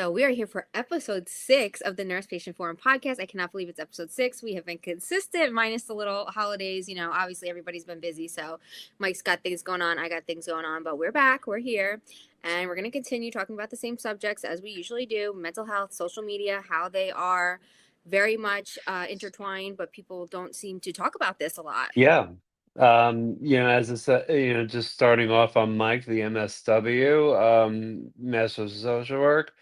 So we are here for episode 6 of the Nurse Patient Forum podcast. I cannot believe it's episode 6. We have been consistent, minus the little holidays. Obviously everybody's been busy. So Mike's got things going on. I got things going on. But we're back. We're here. And we're going to continue talking about the same subjects as we usually do. Mental health, social media, how they are very much intertwined. But people don't seem to talk about this a lot. Yeah. As I said, just starting off on Mike, the MSW, Master of Social Work,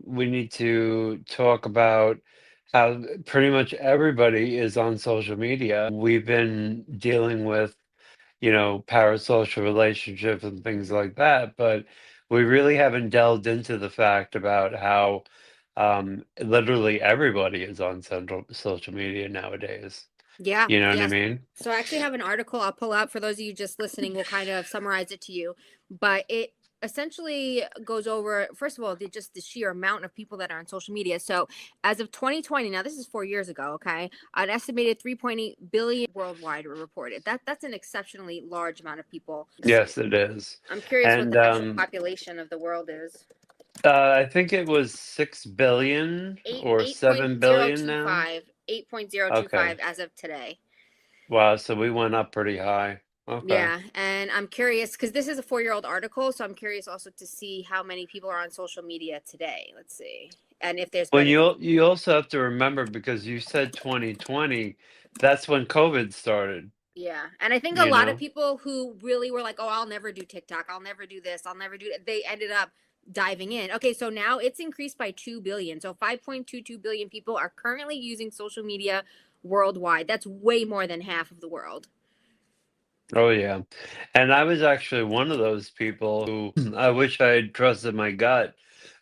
we need to talk about how pretty much everybody is on social media. We've been dealing with, parasocial relationships and things like that, but we really haven't delved into the fact about how literally everybody is on central social media nowadays. Yeah, You know what I yes. mean? So I actually have an article I'll pull up for those of you just listening. We'll kind of summarize it to you, but it essentially goes over, first of all, just the sheer amount of people that are on social media. So as of 2020, now this is 4 years ago, okay, an estimated 3.8 billion worldwide were reported. That's an exceptionally large amount of people. Yes, it is. I'm curious what And the actual population of the world is. I think it was 6 billion Eight or eight point 7 zero billion two now. five 8.025 Okay. as of today. Wow, so we went up pretty high. Okay. Yeah, and I'm curious because this is a 4-year-old article, so I'm curious also to see how many people are on social media today. Let's see. And if there's Well, been any. you also have to remember because you said 2020, that's when COVID started, Yeah. And I think a you lot of know? people who really were like, "Oh, I'll never do TikTok. I'll never do this. I'll never do it." They ended up diving in. Okay, so now it's increased by 2 billion. So 5.22 billion people are currently using social media worldwide. That's way more than half of the world. Oh yeah. And I was actually one of those people who I wish I had trusted my gut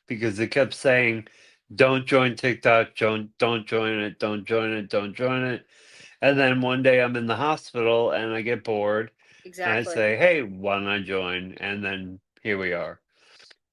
because it kept saying, don't join TikTok, don't join it, don't join it, don't join it. And then one day I'm in the hospital and I get bored and I Exactly. say, hey, why don't I join? And then here we are.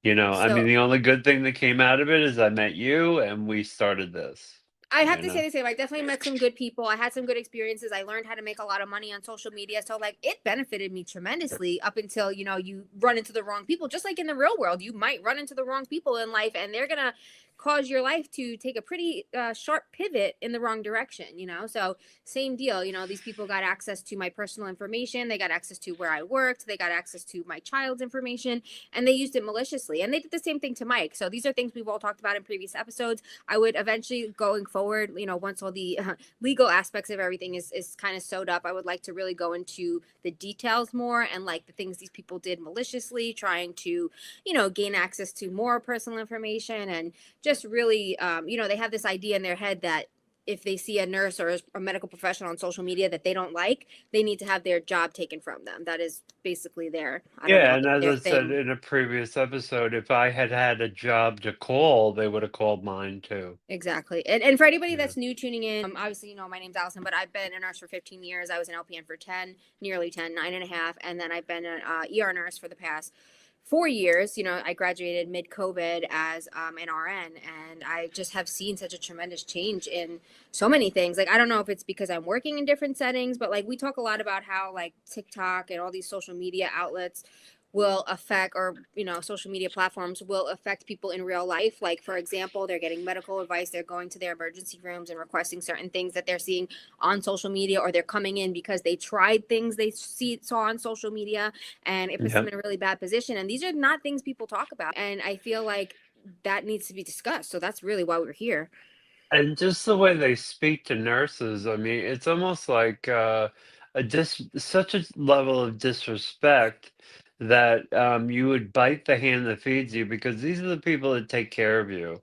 I mean, So the only good thing that came out of it is I met you and we started this, I have you to say know? the same. I definitely met some good people. I had some good experiences. I learned how to make a lot of money on social media. So like it benefited me tremendously up until, you run into the wrong people. Just like in the real world, you might run into the wrong people in life and they're going to cause your life to take a pretty sharp pivot in the wrong direction. So same deal. These people got access to my personal information. They got access to where I worked. They got access to my child's information and they used it maliciously. And they did the same thing to Mike. So these are things we've all talked about in previous episodes. I would eventually, going forward, once all the legal aspects of everything is kind of sewed up, I would like to really go into the details more and like the things these people did maliciously, trying to, gain access to more personal information and just really, they have this idea in their head that if they see a nurse or a medical professional on social media that they don't like, they need to have their job taken from them. That is basically their, I don't Yeah, know, and as their I said thing. in a previous episode, if I had had a job to call, they would have called mine too. Exactly. And for anybody Yeah. that's new tuning in, obviously, my name's Allison, but I've been a nurse for 15 years. I was an LPN for 10, nearly 10, 9.5. And then I've been an ER nurse for the past 4 years. I graduated mid COVID as an RN, and I just have seen such a tremendous change in so many things. Like, I don't know if it's because I'm working in different settings, but like we talk a lot about how like TikTok and all these social media outlets will affect, or social media platforms will affect people in real life. Like, for example, they're getting medical advice, they're going to their emergency rooms and requesting certain things that they're seeing on social media, or they're coming in because they tried things they saw on social media and it puts them Yep. in a really bad position. And these are not things people talk about, and I feel like that needs to be discussed. So that's really why we're here. And just the way they speak to nurses, I mean, it's almost like such a level of disrespect that you would bite the hand that feeds you because these are the people that take care of you.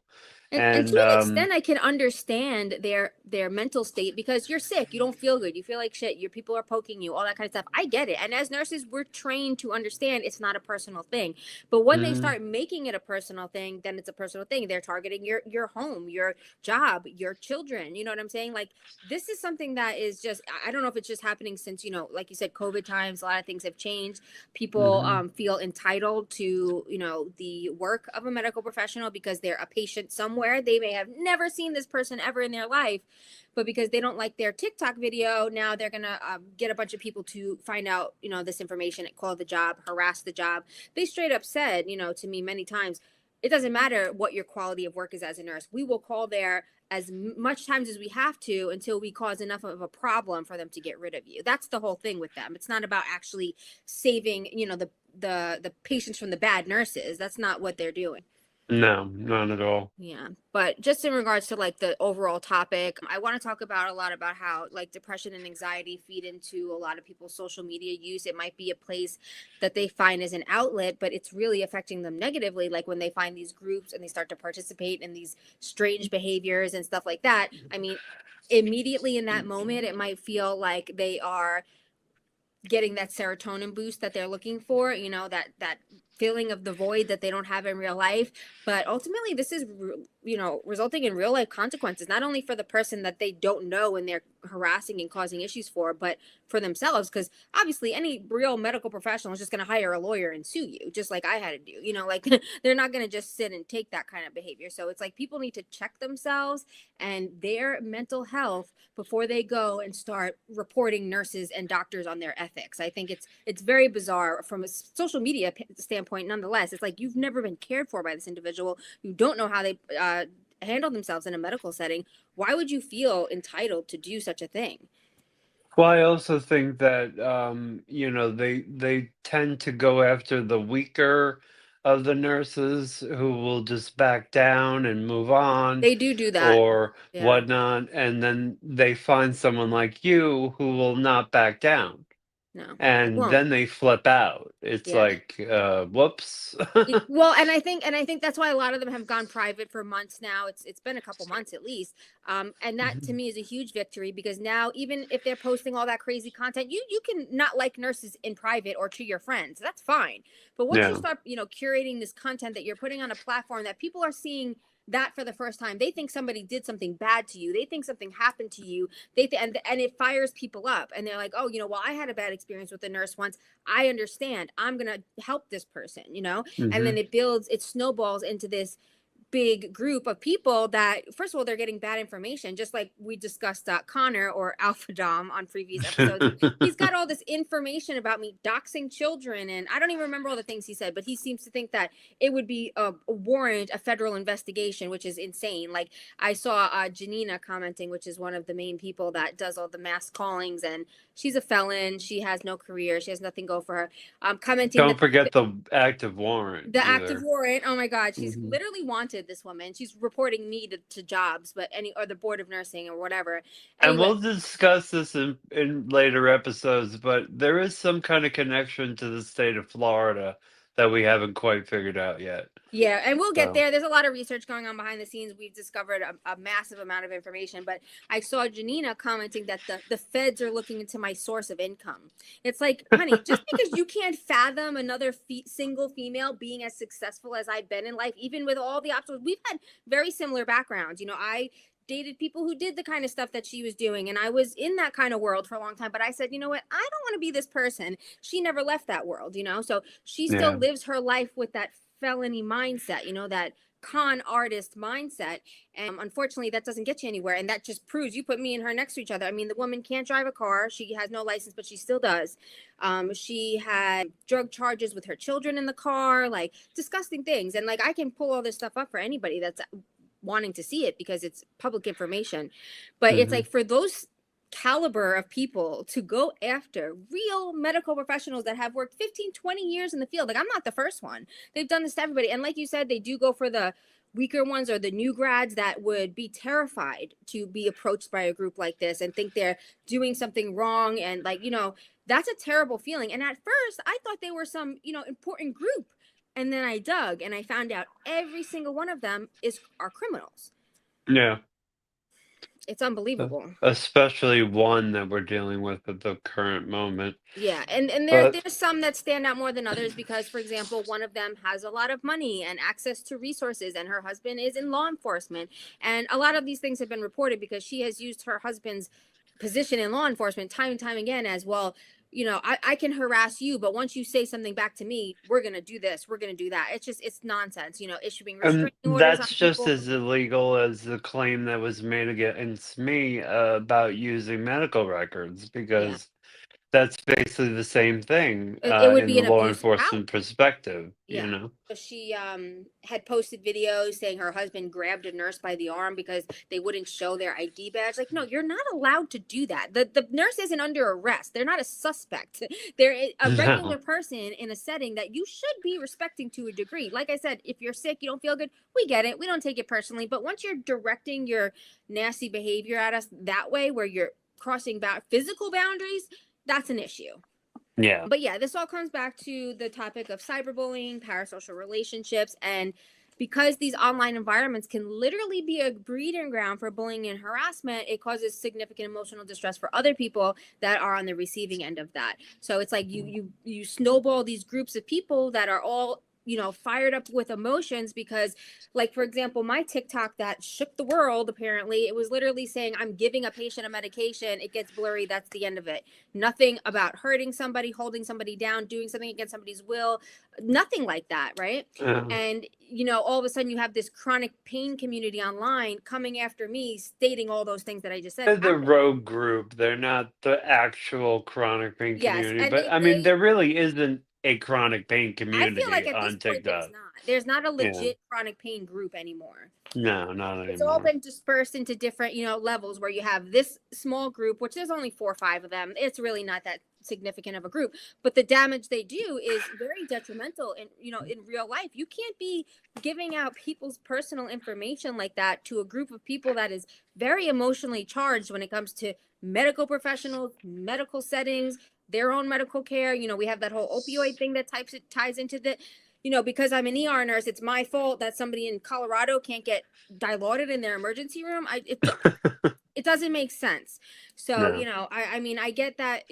And to And an extent, I can understand their mental state, because you're sick, you don't feel good, you feel like shit, your people are poking you, all that kind of stuff. I get it. And as nurses, we're trained to understand it's not a personal thing. But when they mhm, start making it a personal thing, then it's a personal thing. They're targeting your home, your job, your children. You know what I'm saying? Like, this is something that is just, I don't know if it's just happening since, like you said, COVID times, a lot of things have changed. People mhm. feel entitled to, the work of a medical professional because they're a patient somewhere. They may have never seen this person ever in their life, but because they don't like their TikTok video, now they're gonna get a bunch of people to find out, this information, call the job, harass the job. They straight up said, to me many times, it doesn't matter what your quality of work is as a nurse. We will call there as much times as we have to until we cause enough of a problem for them to get rid of you. That's the whole thing with them. It's not about actually saving, the patients from the bad nurses. That's not what they're doing. No, not at all. Yeah, but just in regards to like the overall topic, I want to talk about a lot about how like depression and anxiety feed into a lot of people's social media use. It might be a place that they find as an outlet, but it's really affecting them negatively. Like when they find these groups and they start to participate in these strange behaviors and stuff like that. I mean, immediately in that moment, it might feel like they are getting that serotonin boost that they're looking for, that feeling of the void that they don't have in real life. But ultimately this is, resulting in real life consequences, not only for the person that they don't know and they're harassing and causing issues for, but for themselves. Because obviously any real medical professional is just going to hire a lawyer and sue you, just like I had to do, like they're not going to just sit and take that kind of behavior. So it's like people need to check themselves and their mental health before they go and start reporting nurses and doctors on their ethics. I think it's very bizarre from a social media standpoint. Nonetheless, it's like you've never been cared for by this individual. You don't know how they handle themselves in a medical setting. Why would you feel entitled to do such a thing? Well, I also think that they tend to go after the weaker of the nurses who will just back down and move on They do that. or Yeah. whatnot, and then they find someone like you who will not back down, No, they and won't. then they flip out. It's Yeah. like, whoops. Well, and I think that's why a lot of them have gone private for months now. It's been a couple months at least, and that to Mhm. me is a huge victory, because now even if they're posting all that crazy content, you can not like nurses in private or to your friends. That's fine. But once you Yeah. start, curating this content that you're putting on a platform that people are seeing that for the first time, they think somebody did something bad to you. They think something happened to you. And it fires people up, and they're like, oh, well, I had a bad experience with a nurse once. I understand. I'm gonna help this person. And Hmm. then it snowballs into this big group of people that, first of all, they're getting bad information, just like we discussed Connor, or Alpha Dom, on previous episodes. He's got all this information about me doxing children, and I don't even remember all the things he said, but he seems to think that it would be a warrant a federal investigation, which is insane. Like I saw Janina commenting, which is one of the main people that does all the mass callings, and she's a felon. She has no career. She has nothing go for her. Commenting that Don't forget the active warrant the active either. warrant, oh my god, she's Hmm. literally wanted, this woman. She's reporting me to jobs, but or the board of nursing or whatever. And Anyway, we'll discuss this in later episodes, but there is some kind of connection to the state of Florida that we haven't quite figured out yet. yeah, and we'll get So, there. There's a lot of research going on behind the scenes. We've discovered a massive amount of information, but I saw Janina commenting that the feds are looking into my source of income. It's like, honey, just because you can't fathom another single female being as successful as I've been in life, even with all the obstacles, we've had very similar backgrounds. I dated people who did the kind of stuff that she was doing, and I was in that kind of world for a long time, but I said, you know what, I don't want to be this person. She never left that world. So she still yeah. lives her life with that felony mindset, that con artist mindset. And unfortunately, that doesn't get you anywhere. And that just proves, you put me and her next to each other. I mean, the woman can't drive a car. She has no license, but she still does. She had drug charges with her children in the car, like disgusting things. And like, I can pull all this stuff up for anybody that's wanting to see it, because it's public information. But it's Hmm. like, for those caliber of people to go after real medical professionals that have worked 15, 20 years in the field. Like, I'm not the first one. They've done this to everybody. And like you said, they do go for the weaker ones or the new grads that would be terrified to be approached by a group like this and think they're doing something wrong. And like, that's a terrible feeling. And at first I thought they were some, important group. And then I dug and I found out every single one of them are criminals. Yeah. It's unbelievable. Especially one that we're dealing with at the current moment. Yeah, and But there's some that stand out more than others, because, for example, one of them has a lot of money and access to resources, and her husband is in law enforcement. And a lot of these things have been reported because she has used her husband's position in law enforcement time and time again as well. I can harass you, but once you say something back to me, we're gonna do this, we're gonna do that. It's nonsense. Issuing restraining orders on that's just people. as illegal as the claim that was made against me about using medical records Yeah. because That's basically the same thing, It would in be the an law abuse of power. enforcement perspective, you Yeah. know? So she had posted videos saying her husband grabbed a nurse by the arm because they wouldn't show their ID badge. Like, no, you're not allowed to do that. The nurse isn't under arrest. They're not a suspect. They're a regular No. person in a setting that you should be respecting to a degree. Like I said, if you're sick, you don't feel good, we get it. We don't take it personally. But once you're directing your nasty behavior at us that way, where you're crossing physical boundaries, that's an issue. Yeah. But yeah, this all comes back to the topic of cyberbullying, parasocial relationships, and because these online environments can literally be a breeding ground for bullying and harassment, it causes significant emotional distress for other people that are on the receiving end of that. So it's like you snowball these groups of people that are all, fired up with emotions because, like, for example, my TikTok that shook the world, apparently it was literally saying, I'm giving a patient a medication, it gets blurry, that's the end of it. Nothing about hurting somebody, holding somebody down, doing something against somebody's will, nothing like that, right? Uh, And all of a sudden you have this chronic pain community online coming after me stating all those things that I just said they're the happened. rogue group, they're not the actual chronic pain Yes, community, and but, I mean, they there really isn't a chronic pain I feel like community at this on point there's TikTok. not. There's not a Yeah. legit chronic pain group anymore. No, not It's all anymore. been dispersed into different, levels where you have this small group, which there's only 4 or 5 of them. It's really not that significant of a group, but the damage they do is very detrimental in, in real life. You can't be giving out people's personal information like that to a group of people that is very emotionally charged when it comes to medical professionals, medical settings, their own medical care. We have that whole opioid thing that ties into the, because I'm an ER nurse, it's my fault that somebody in Colorado can't get dilaudid in their emergency room. It doesn't make sense. So, No. I mean, I get that,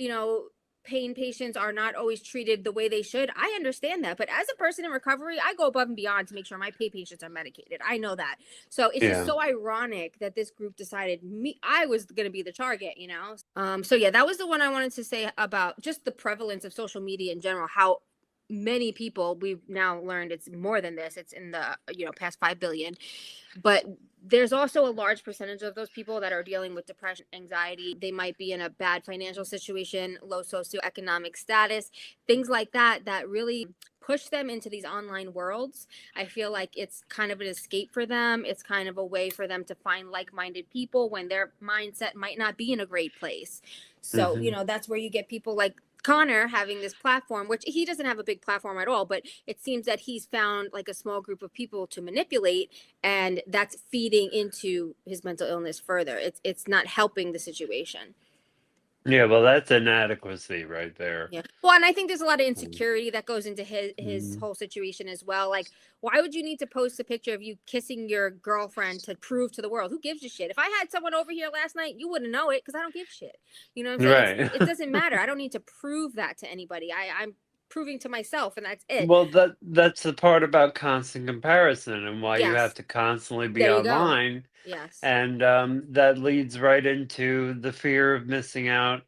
pain patients are not always treated the way they should. I understand that. But as a person in recovery, I go above and beyond to make sure my pain patients are medicated. I know that. So it's just Yeah. so ironic that this group decided I was going to be the target. So yeah, that was the one I wanted to say about just the prevalence of social media in general, how many people, we've now learned it's more than this, it's in the past 5 billion, but there's also a large percentage of those people that are dealing with depression, anxiety. They might be in a bad financial situation, low socioeconomic status, things like that, that really push them into these online worlds. I feel like it's kind of an escape for them. It's kind of a way for them to find like-minded people when their mindset might not be in a great place. So, Mhm. that's where you get people like Connor having this platform, which he doesn't have a big platform at all, but it seems that he's found like a small group of people to manipulate, and that's feeding into his mental illness further. It's not helping the situation. Yeah, well, that's inadequacy right there. Yeah. Well, and I think there's a lot of Mm. insecurity that goes into his Mhm. whole situation as well. Like, why would you need to post a picture of you kissing your girlfriend to prove to the world? Who gives a shit? If I had someone over here last night, you wouldn't know it because I don't give a shit. You know what I'm saying? Right. It doesn't matter. I don't need to prove that to anybody. I'm proving to myself, and that's it. Well, that's the part about constant comparison and why you have Yes. to constantly be There you go. online, Yes. and, that leads right into the fear of missing out,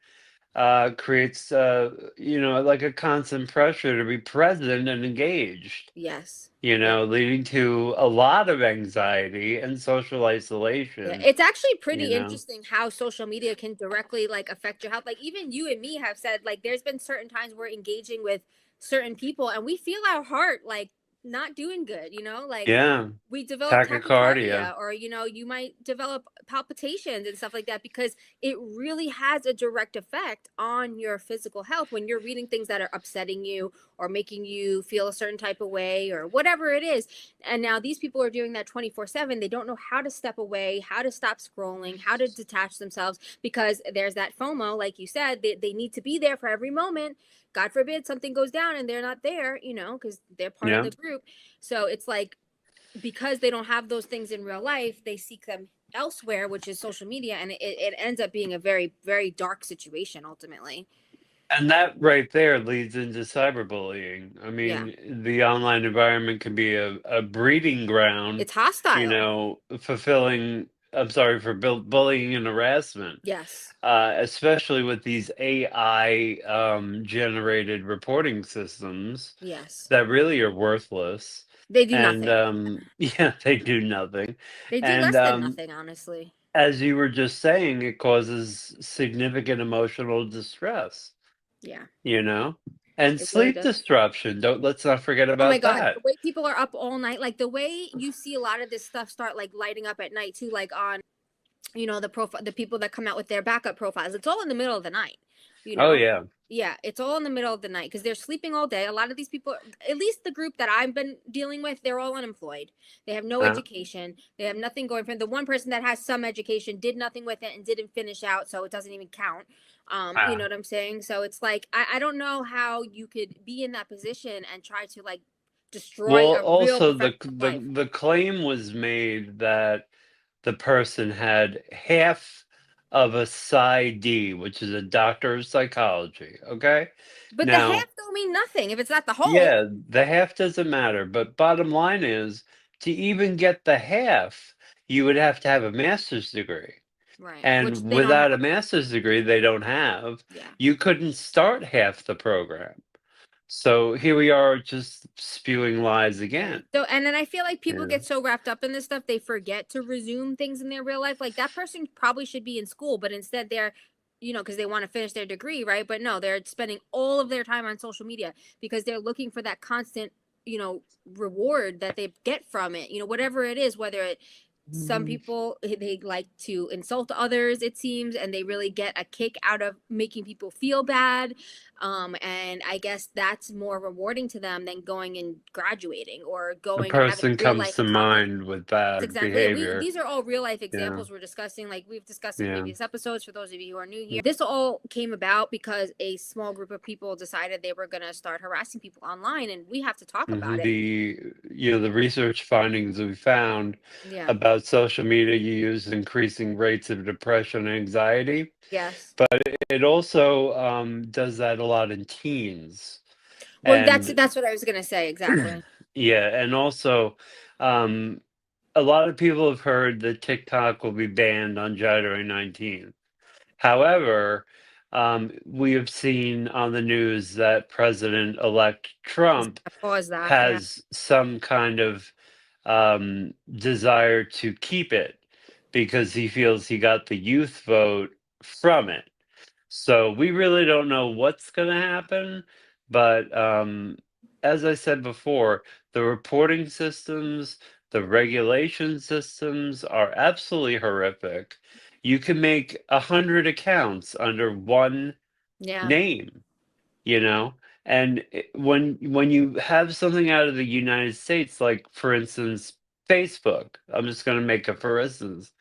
creates, like a constant pressure to be present and engaged, Yes. Yeah. leading to a lot of anxiety and social Yeah, isolation, it's actually you pretty know? interesting how social media can directly like affect your health. Like even you and me have said like there's been certain times we're engaging with certain people and we feel our heart like not doing good, like Yeah, we develop tachycardia. tachycardia or you might develop palpitations and stuff like that because it really has a direct effect on your physical health when you're reading things that are upsetting you or making you feel a certain type of way or whatever it is. And now these people are doing that 24/7. They don't know how to step away, how to stop scrolling, how to detach themselves because there's that FOMO, like you said, they need to be there for every moment. God forbid something goes down and they're not there, because they're part of Yeah. the group. So it's like because they don't have those things in real life, they seek them elsewhere, which is social media, and it ends up being a very, very dark situation ultimately. And that right there leads into cyberbullying. I Yeah. mean, the online environment can be a breeding ground, It's hostile. fulfilling, I'm sorry, for bullying and harassment, Yes. especially with these AI generated reporting systems Yes. that really are worthless. They do And nothing. yeah, they do nothing. They do And less than nothing, honestly. as you were just saying, it causes significant emotional distress. Yeah, you know? And it really sleep does. disruption, don't let's not forget Oh my about God, the that. way people are up all night, like the way you see a lot of this stuff start like lighting up at night too, like on, the profile, the people that come out with their backup profiles, it's all in the middle of the night, you Oh, know. yeah. Yeah, it's all in the middle of the night because they're sleeping all day. A lot of these people, at least the group that I've been dealing with, they're all unemployed. They have no Uh, education. They have nothing going for them. The one person that has some education did nothing with it and didn't finish out, so it doesn't even count. You know uh. what I'm saying? So it's like I don't know how you could be in that position and try to like destroy Well, a real also professional life. the claim was made that the person had half of a PsyD, which is a doctor of psychology, okay? But the Now, half don't mean nothing if it's not the whole. yeah, the half doesn't matter, but bottom line is to even get the half, you would have to have a master's degree. Right. Which And they don't without a have. master's degree, they don't have, Yeah. you couldn't start half the program. So here we are just spewing lies Yeah. again. So, and then I feel like people Yeah. get so wrapped up in this stuff, they forget to resume things in their real life. Like that person probably should be in school, but instead they're, because they want to finish their degree, right? But no, they're spending all of their time on social media because they're looking for that constant, reward that they get from it, whatever it is, whether it, some Mm. people they like to insult others, it seems, and they really get a kick out of making people feel bad, and I guess that's more rewarding to them than going and graduating or A going and having person real comes life to accomplishments. mind with That's bad exactly it. behavior. These are all real life Yeah. examples we're discussing, like we've discussed in Yeah. previous episodes. For those of you who are new here, this all came about because a small group of people decided they were going to start harassing people online, and we have to talk about Mhm. it. The research findings we found Yeah. about social media use increasing rates of depression and anxiety, Yes. but it also does that a lot in teens. Well, that's And that's what I was going to say exactly. yeah, and also um, a lot of people have heard that TikTok will be banned on January 19th. However, we have seen on the news that President-elect He's Trump gonna pause that. Yeah. has some kind of desire to keep it because he feels he got the youth vote from it. So we really don't know what's going to happen, but as I said before, the reporting systems, the regulation systems are absolutely horrific. You can make 100 accounts under one Yeah. name, you know? And when you have something out of the United States, like for instance, Facebook, I'm just going to make a for instance,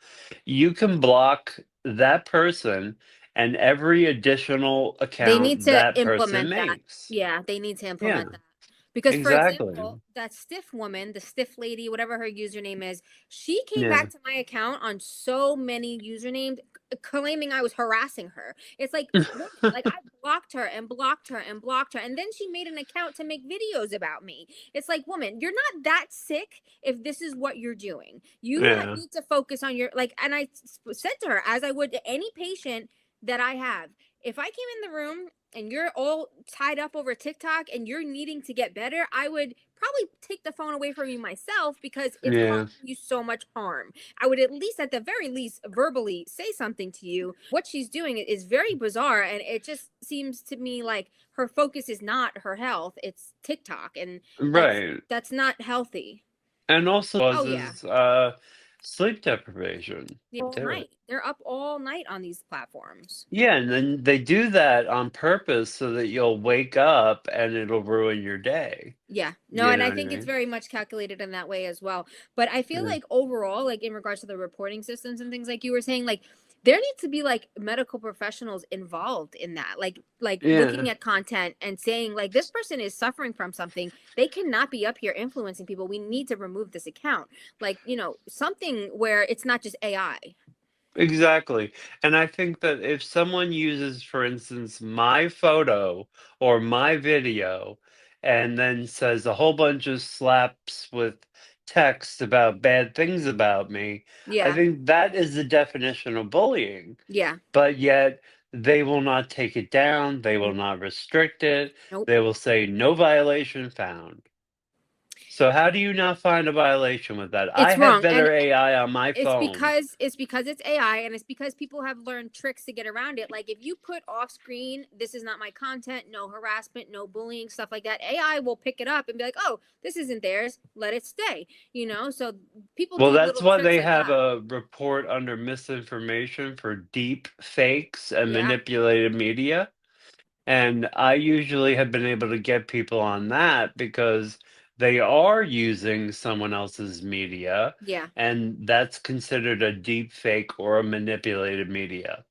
you can block that person and every additional They need account to that person implement that. makes. Yeah, they need to Yeah, implement that. Because, for exactly. example, that stiff woman, the stiff lady, whatever her username is, she came Yeah. back to my account on so many usernames claiming I was harassing her. It's like, woman, like I blocked her and blocked her and blocked her. And then she made an account to make videos about me. It's like, woman, you're not that sick if this is what you're doing. You Yeah. need to focus on your, like, and I said to her, as I would to any patient that I have, if I came in the room and you're all tied up over TikTok and you're needing to get better, I would probably take the phone away from you myself because it's Yeah. causing you so much harm. I would at least, at the very least, verbally say something to you. What she's doing is very bizarre, and it just seems to me like her focus is not her health; it's TikTok, and that's Right. that's not healthy. And also Oh yeah, causes sleep deprivation all too. night. They're up all night on these platforms. Yeah, and then they do that on purpose so that you'll wake up and it'll ruin your day. Yeah. No, You and know I what I think it's mean? very much calculated in that way as well. But I feel Yeah. like overall, like in regards to the reporting systems and things like you were saying, like there needs to be like medical professionals involved in that. Like Yeah, looking at content and saying like this person is suffering from something. They cannot be up here influencing people. We need to remove this account. Like, something where it's not just AI. exactly. And I think that if someone uses, for instance, my photo or my video and then says a whole bunch of slaps with text about bad things about me, I Yeah. think that is the definition of bullying. Yeah. But yet they will not take it down, they will not restrict it, Nope. they will say no violation found. So how do you not find a violation with that? I It's have wrong. And better AI on my it's phone. because it's AI, and it's because people have learned tricks to get around it. Like if you put off screen, this is not my content, no harassment, no bullying, stuff like that. AI will pick it up and be like, oh, this isn't theirs, let it stay. So people Well, do that's little why tricks they like have that. a report under misinformation for deep fakes and Yeah, manipulated media. And I usually have been able to get people on that because they are using someone else's media, yeah, and that's considered a deep fake or a manipulated media.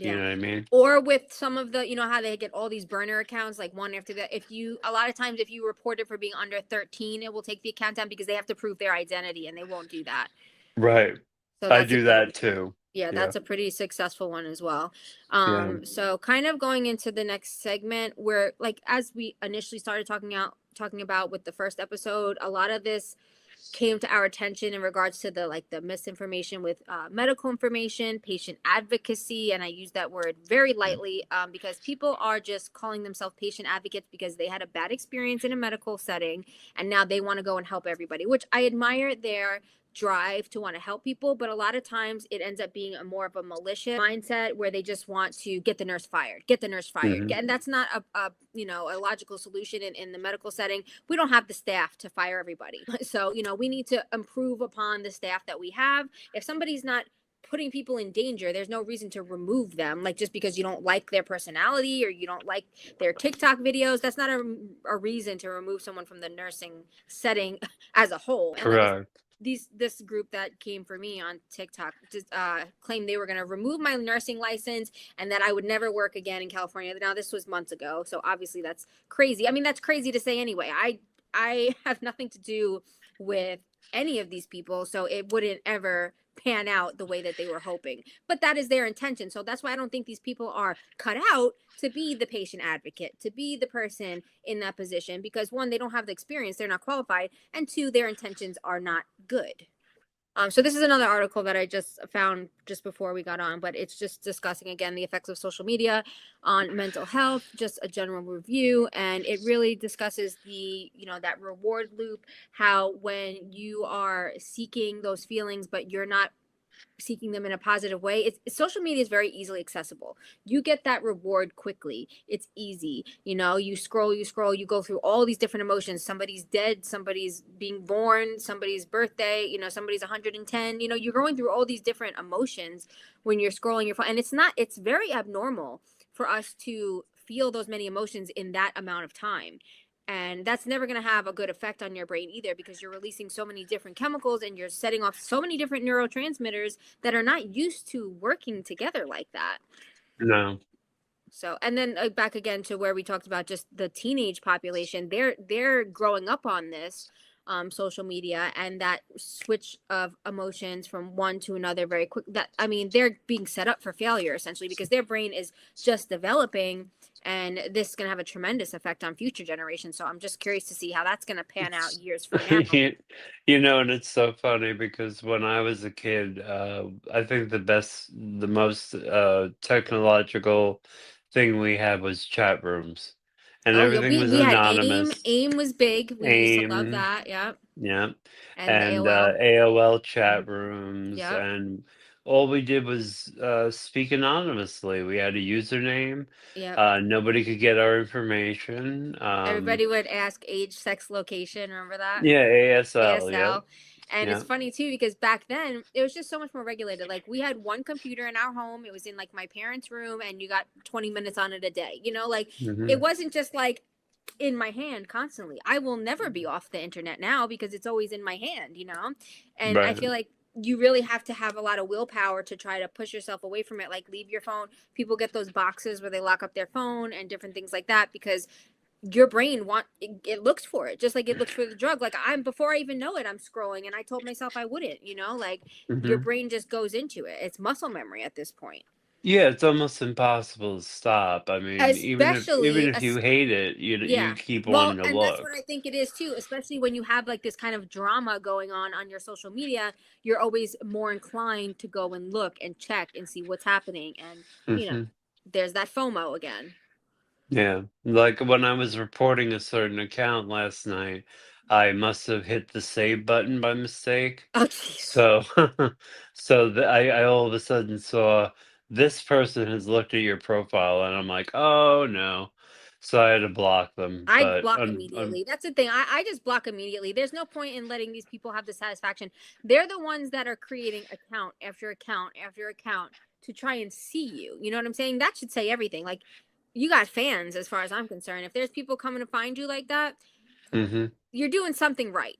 You yeah. know what I mean? Or with some of the, how they get all these burner accounts, like one after the, if you, a lot of times, if you report it for being under 13, it will take the account down because they have to prove their identity and they won't do that. Right. So I that's do another that one. too. Yeah, Yeah. that's a pretty successful one as well. Yeah. So kind of going into the next segment where, like, as we initially started talking about with the first episode, a lot of this came to our attention in regards to the misinformation with medical information, patient advocacy, and I use that word very lightly because people are just calling themselves patient advocates because they had a bad experience in a medical setting and now they want to go and help everybody, which I admire their drive to want to help people, but a lot of times it ends up being a more of a malicious mindset where they just want to get the nurse fired, get the nurse fired, Mhm. and that's not a logical solution in the medical setting. We don't have the staff to fire everybody. So, we need to improve upon the staff that we have. If somebody's not putting people in danger, there's no reason to remove them. Like just because you don't like their personality or you don't like their TikTok videos, that's not a reason to remove someone from the nursing setting as a whole. And like I said, Correct. this group that came for me on TikTok just claimed they were going to remove my nursing license and that I would never work again in California. Now this was months ago, so obviously that's crazy. I mean, that's crazy to say anyway. I have nothing to do with any of these people, so it wouldn't ever pan out the way that they were hoping. But that is their intention. So that's why I don't think these people are cut out to be the patient advocate, to be the person in that position because one, they don't have the experience, they're not qualified, and two, their intentions are not good. So this is another article that I just found just before we got on, but it's just discussing again the effects of social media on mental health, just a general review, and it really discusses that reward loop, how when you are seeking those feelings but you're not seeking them in a positive way. Social media is very easily accessible. You get that reward quickly. It's easy. You scroll, you go through all these different emotions. Somebody's dead, somebody's being born, somebody's birthday, somebody's 110. You're going through all these different emotions when you're scrolling your phone. And it's very abnormal for us to feel those many emotions in that amount of time. And that's never going to have a good effect on your brain either because you're releasing so many different chemicals and you're setting off so many different neurotransmitters that are not used to working together like that. No. So, and then back again to where we talked about just the teenage population, they're growing up on this social media and that switch of emotions from one to another very quick. That I mean, they're being set up for failure essentially because their brain is just developing, and this is going to have a tremendous effect on future generations. So, I'm just curious to see how that's going to pan out It's years from now. you and it's so funny because when I was a kid, I think the most technological thing we had was chat rooms, and Oh yeah, everything we was we had AIM. anonymous. AIM was big. We used to love AIM, that. Yep. yeah, And the and AOL. AOL Mhm. chat rooms, Yep. and all we did was speak anonymously. We had a username. Yep. Nobody could get our information. Everybody would ask age, sex, location. Remember that? Yeah, ASL. Yep. ASL. And it's Yep. funny too because back then it was just so much more regulated. Like we had one computer in our home. It was in like my parents' room and you got 20 minutes on it a day. Like it Hmm. wasn't just like in my hand constantly. I will never be off the internet now because it's always in my hand. And I feel Right. like you really have to have a lot of willpower to try to push yourself away from it. Like leave your phone. People get those boxes where they lock up their phone and different things like that because your brain it looks for it just like it looks for the drug. Like I'm before I even know it, I'm scrolling and I told myself I wouldn't. Like your Hmm. brain just goes into it. It's muscle memory at this point. Yeah, it's almost impossible to stop. I mean, even Especially if you hate it, you Yeah. keep Well, wanting to and that's what look. I think it is too, especially when you have like this kind of drama going on your social media, you're always more inclined to go and look and check and see what's happening. And, you know, Hmm. there's that FOMO again. Yeah, like when I was reporting a certain account last night, I must have hit the save button by mistake. Oh, jeez. So, I all of a sudden saw this person has looked at your profile, and I'm like, oh no. So I had to block them. I But block immediately. That's the thing. I just block immediately. There's no point in letting these people have the satisfaction. They're the ones that are creating account after account after account to try and see you. You know what I'm saying? That should say everything. Like, you got fans, as far as I'm concerned. If there's people coming to find you like that, hmm you're doing something right.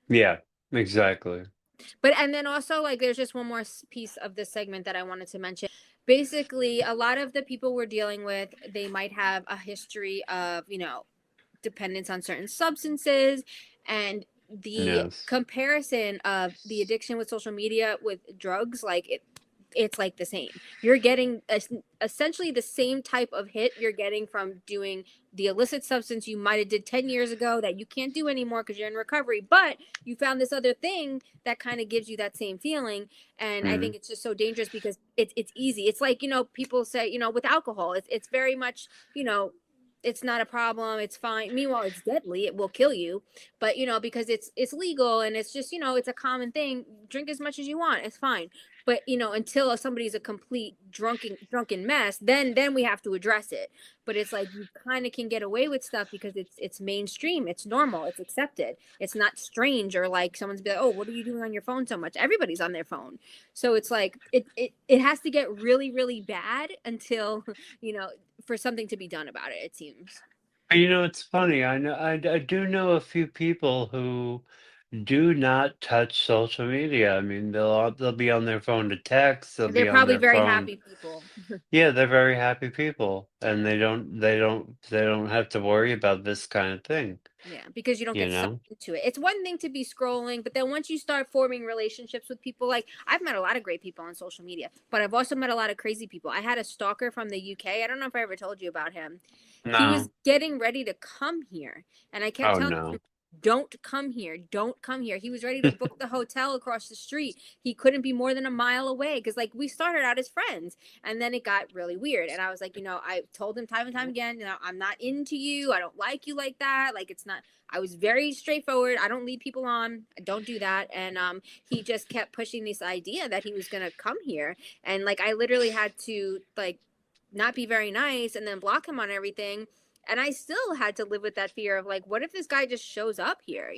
yeah, exactly. But and then also, like, there's just one more piece of this segment that I wanted to mention. Basically, a lot of the people we're dealing with, they might have a history of, dependence on certain substances, and the Yes. comparison of the addiction with social media with drugs, like, it's like the same. You're getting essentially the same type of hit you're getting from doing the illicit substance you might have did 10 years ago that you can't do anymore because you're in recovery, but you found this other thing that kind of gives you that same feeling. And I think Mhm. it's just so dangerous because it's easy. It's like, people say, with alcohol, it's very much, it's not a problem, it's fine. Meanwhile, it's deadly, it will kill you. But because it's legal, and it's just, it's a common thing. Drink as much as you want, it's fine. But until somebody's a complete drunken mess, then we have to address it. But it's like you kind of can get away with stuff because it's mainstream, it's normal, it's accepted, it's not strange, or like someone's be like, oh, what are you doing on your phone so much? Everybody's on their phone. So it's like it has to get really really bad until you know for something to be done about it, it seems. It's funny. I do know a few people who do not touch social media. I mean, they'll be on their phone to text. They'll They're be on probably their very phone. happy people. Yeah, they're very happy people, Yeah. and they don't have to worry about this kind of thing. Yeah, because you don't You get sucked know? into it. It's one thing to be scrolling, but then once you start forming relationships with people, like, I've met a lot of great people on social media, but I've also met a lot of crazy people. I had a stalker from the UK. I don't know if I ever told you about him. He was No. getting ready to come here, and I kept Oh telling him, no. don't come here, don't come here. He was ready to book the hotel across the street. He couldn't be more than a mile away because, like, we started out as friends, and then it got really weird. And I was like, I told him time and time again, I'm not into you. I don't like you like that. Like, it's not. I was very straightforward. I don't lead people on. I don't do that. And he just kept pushing this idea that he was gonna come here, and like I literally had to, like, not be very nice and then block him on everything. And I still had to live with that fear of, like, what if this guy just shows up here?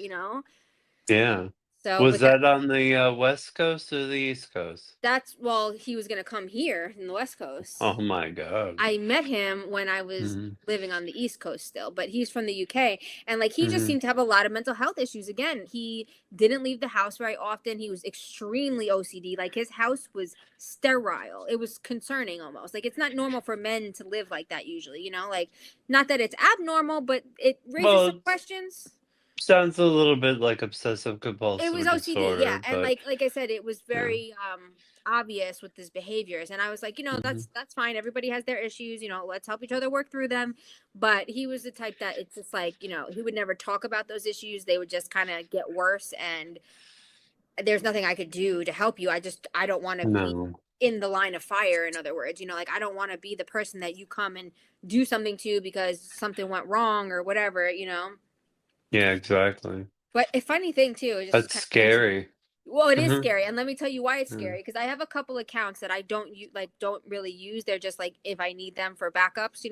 Yeah. So, Was but that that on the West Coast or the East Coast? that's well, he was gonna come here in the West Coast. Oh my God. I met him when I was hmm living on the East Coast still, but he's from the UK. And like he just hmm seemed to have a lot of mental health issues. Again, he didn't leave the house very often. He was extremely OCD. Like, his house was sterile. It was concerning almost. Like, it's not normal for men to live like that usually. Like, not that it's abnormal, but it raises some Well, questions. sounds a little bit like obsessive It was compulsive OCD, yeah, disorder, and but like I said, it was yeah. very obvious with his behaviors, and I was like, hmm that's fine. Everybody has their issues, let's help each other work through them. But he was the type that it's just like, he would never talk about those issues. They would just kind of get worse, and there's nothing I could do to help you. I don't want to be No. in the line of fire. In other words, like, I don't want to be the person that you come and do something to because something went wrong or whatever. Yeah, exactly. But a funny thing too, just That's kind of mention. scary. Well, it is hmm scary, and let me tell you why it's hmm scary. Because I have a couple accounts that I don't really use. They're just like if I need them for backups.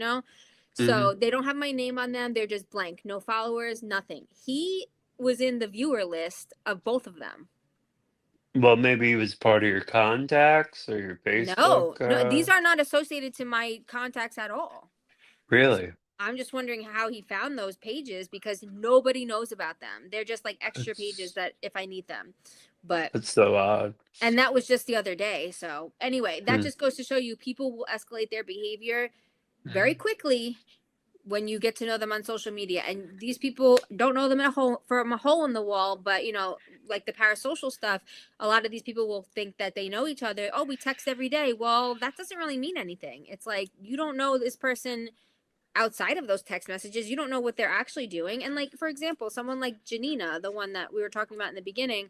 hmm So they don't have my name on them. They're just blank, no followers, nothing. He was in the viewer list of both of them. Well, maybe he was part of your contacts or your No, Facebook. no, these are not associated to my contacts at all. Really? I'm just wondering how he found those pages because nobody knows about them. They're just like extra pages It's that if I need them. But it's so odd. and that was just the other day. So anyway, that Hmm. just goes to show you people will escalate their behavior very Mhm. quickly when you get to know them on social media. And these people don't know them in a hole from a hole in the wall, but like the parasocial stuff, a lot of these people will think that they know each other. Oh, we text every day. Well, that doesn't really mean anything. It's like you don't know this person outside of those text messages. You don't know what they're actually doing. And like, for example, someone like Janina, the one that we were talking about in the beginning,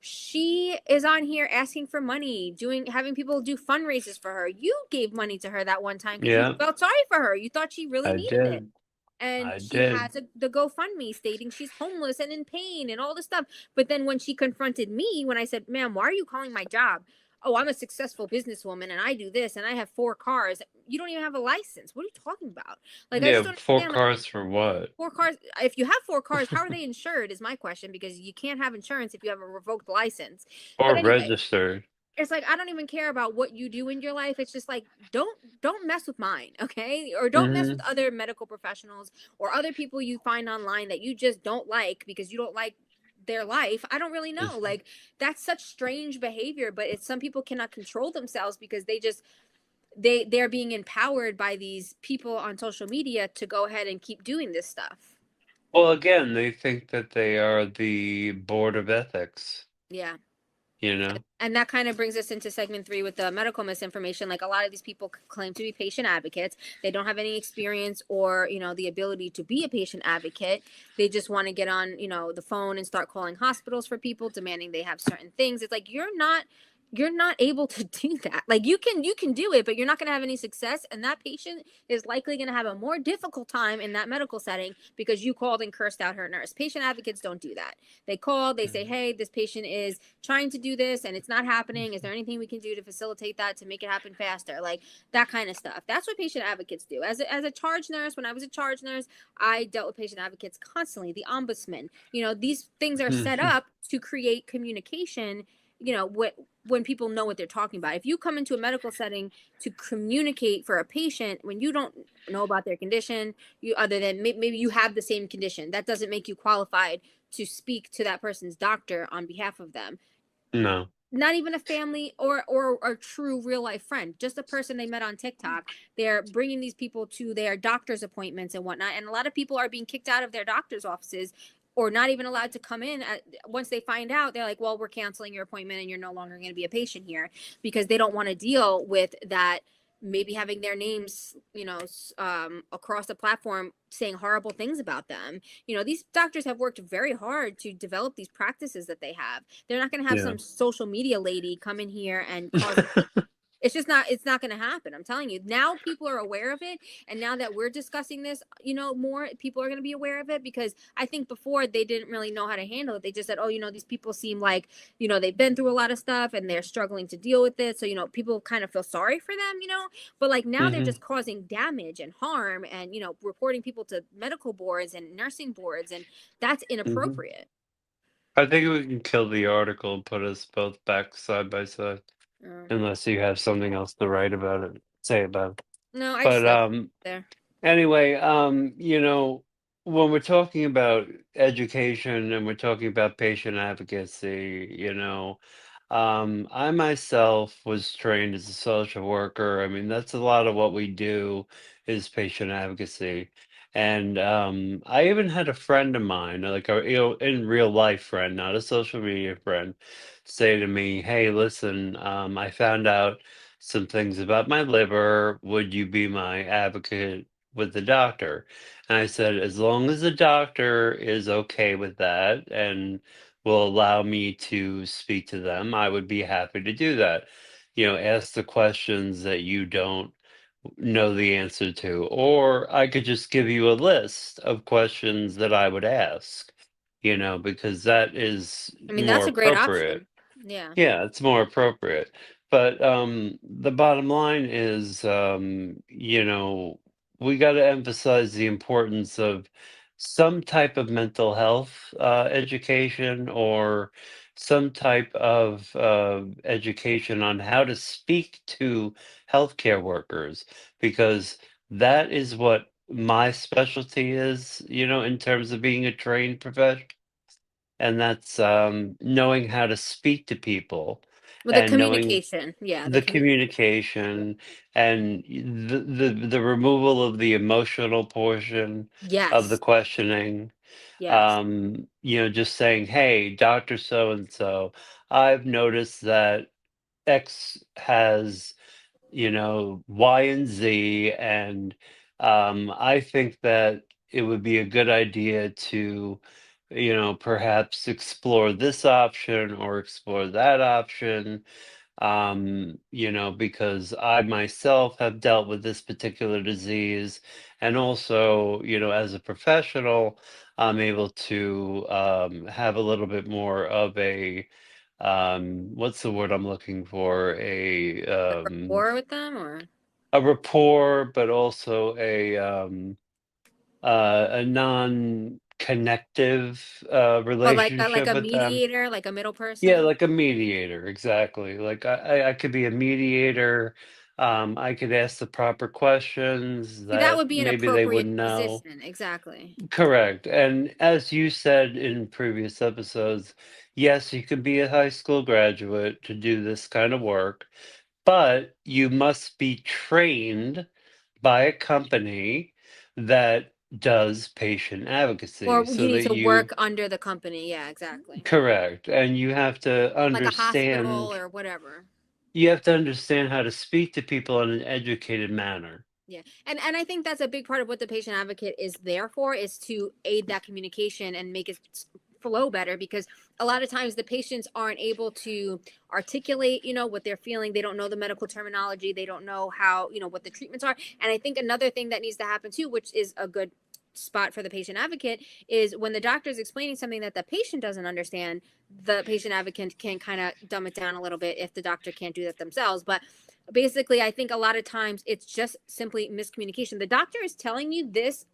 she is on here asking for money, having people do fundraisers for her. You gave money to her that one time because you Yeah, felt sorry for her. You thought she really I needed it. did. and I she did. has the GoFundMe stating she's homeless and in pain and all this stuff. But then when she confronted me, when I said, "Ma'am, why are you calling my job?" "Oh, I'm a successful businesswoman and I do this and I have 4 cars." You don't even have a license. What are you talking about? Like, I just Yeah, don't 4 understand. Like, cars for what? 4 cars. If you have 4 cars, how are they insured? Is my question, because you can't have insurance if you have a revoked license. But Or anyway, registered. it's like I don't even care about what you do in your life. It's just like don't mess with mine, okay? Or don't mess with Mhm. other medical professionals or other people you find online that you just don't like because you don't like their life. I don't really know. Mhm. Like, that's such strange behavior, but it's some people cannot control themselves because they just they're being empowered by these people on social media to go ahead and keep doing this stuff. Well, again, they think that they are the board of ethics, Yeah. you know? And that kind of brings us into segment 3 with the medical misinformation. Like, a lot of these people claim to be patient advocates. They don't have any experience or, the ability to be a patient advocate. They just want to get on, the phone and start calling hospitals for people, demanding they have certain things. It's like, you're not able to do that. Like, you can do it, but you're not going to have any success, and that patient is likely going to have a more difficult time in that medical setting because you called and cursed out her nurse. Patient advocates don't do that. They call, they say, Mhm. "Hey, this patient is trying to do this and it's not happening. Is there anything we can do to facilitate that, to make it happen faster?" Like, that kind of stuff. That's what patient advocates do. As a charge nurse, when I was a charge nurse, I dealt with patient advocates constantly. The ombudsman, these things are set Mhm. up to create communication, when people know what they're talking about. If you come into a medical setting to communicate for a patient when you don't know about their condition, you other than maybe you have the same condition, that doesn't make you qualified to speak to that person's doctor on behalf of them. No. Not even a family or a true real life friend, just a person they met on TikTok. They're bringing these people to their doctor's appointments and whatnot, and a lot of people are being kicked out of their doctor's offices or not even allowed to come in once they find out. They're like, "Well, we're canceling your appointment and you're no longer going to be a patient here," because they don't want to deal with that, maybe having their names, across the platform, saying horrible things about them. These doctors have worked very hard to develop these practices that they have. They're not going to have Yeah. some social media lady come in here and cause it's not going to happen. I'm telling you. Now people are aware of it, and now that we're discussing this, more people are going to be aware of it, because I think before they didn't really know how to handle it. They just said, "Oh, these people seem like, they've been through a lot of stuff and they're struggling to deal with it." So, people kind of feel sorry for them. But like, now they're Mhm. just causing damage and harm and, reporting people to medical boards and nursing boards, and that's Mhm. inappropriate. I think we can kill the article and put us both back side by side, Uh, unless you have something else to write about it, say about it. no, I just But left it there. anyway, when we're talking about education and we're talking about patient advocacy, I myself was trained as a social worker. I mean, that's a lot of what we do is patient advocacy. And I even had a friend of mine, like a in real life friend, not a social media friend, say to me, "Hey, listen, I found out some things about my liver. Would you be my advocate with the doctor?" And I said, "As long as the doctor is okay with that and will allow me to speak to them, I would be happy to do that. Ask the questions that you don't know the answer to, or I could just give you a list of questions that I would ask, because that is I mean, more that's a great appropriate." option. Yeah. Yeah, it's more appropriate. But the bottom line is, we got to emphasize the importance of some type of mental health education or some type of education on how to speak to healthcare workers, because that is what my specialty is, in terms of being a trained professional, and that's, knowing how to speak to people Well, the and knowing communication. Yeah, the the communication. communication and the removal of the emotional portion of the Yes. questioning. Yes. Just saying, "Hey, Doctor so and so, I've noticed that X has, Y and Z, and I think that it would be a good idea to, perhaps explore this option or explore that option. because I myself have dealt with this particular disease. And also, as a professional, I'm able to have a little bit more of what's the word I'm looking for? Like rapport with them, or A rapport, but also a non-connective or like relationship a with them. mediator, like a middle Yeah, person. like a mediator, exactly. Like I could be a mediator. I could ask the proper questions See, that that would be an maybe they appropriate wouldn't know. position. Exactly. Correct. And as you said in previous episodes, yes, you could be a high school graduate to do this kind of work, but you must be trained by a company that does patient advocacy Or you so need that to you work under the company. Yeah, exactly. correct, and Like a hospital or whatever. you have to understand how to speak to people in an educated manner. Yeah. And I think that's a big part of what the patient advocate is there for, is to aid that communication and make it flow better, because a lot of times the patients aren't able to articulate, what they're feeling. They don't know the medical terminology. They don't know how, what the treatments are. And I think another thing that needs to happen too, which is a good spot for the patient advocate, is when the doctor is explaining something that the patient doesn't understand, the patient advocate can kind of dumb it down a little bit if the doctor can't do that themselves. But basically, I think a lot of times it's just simply miscommunication. The doctor is telling you this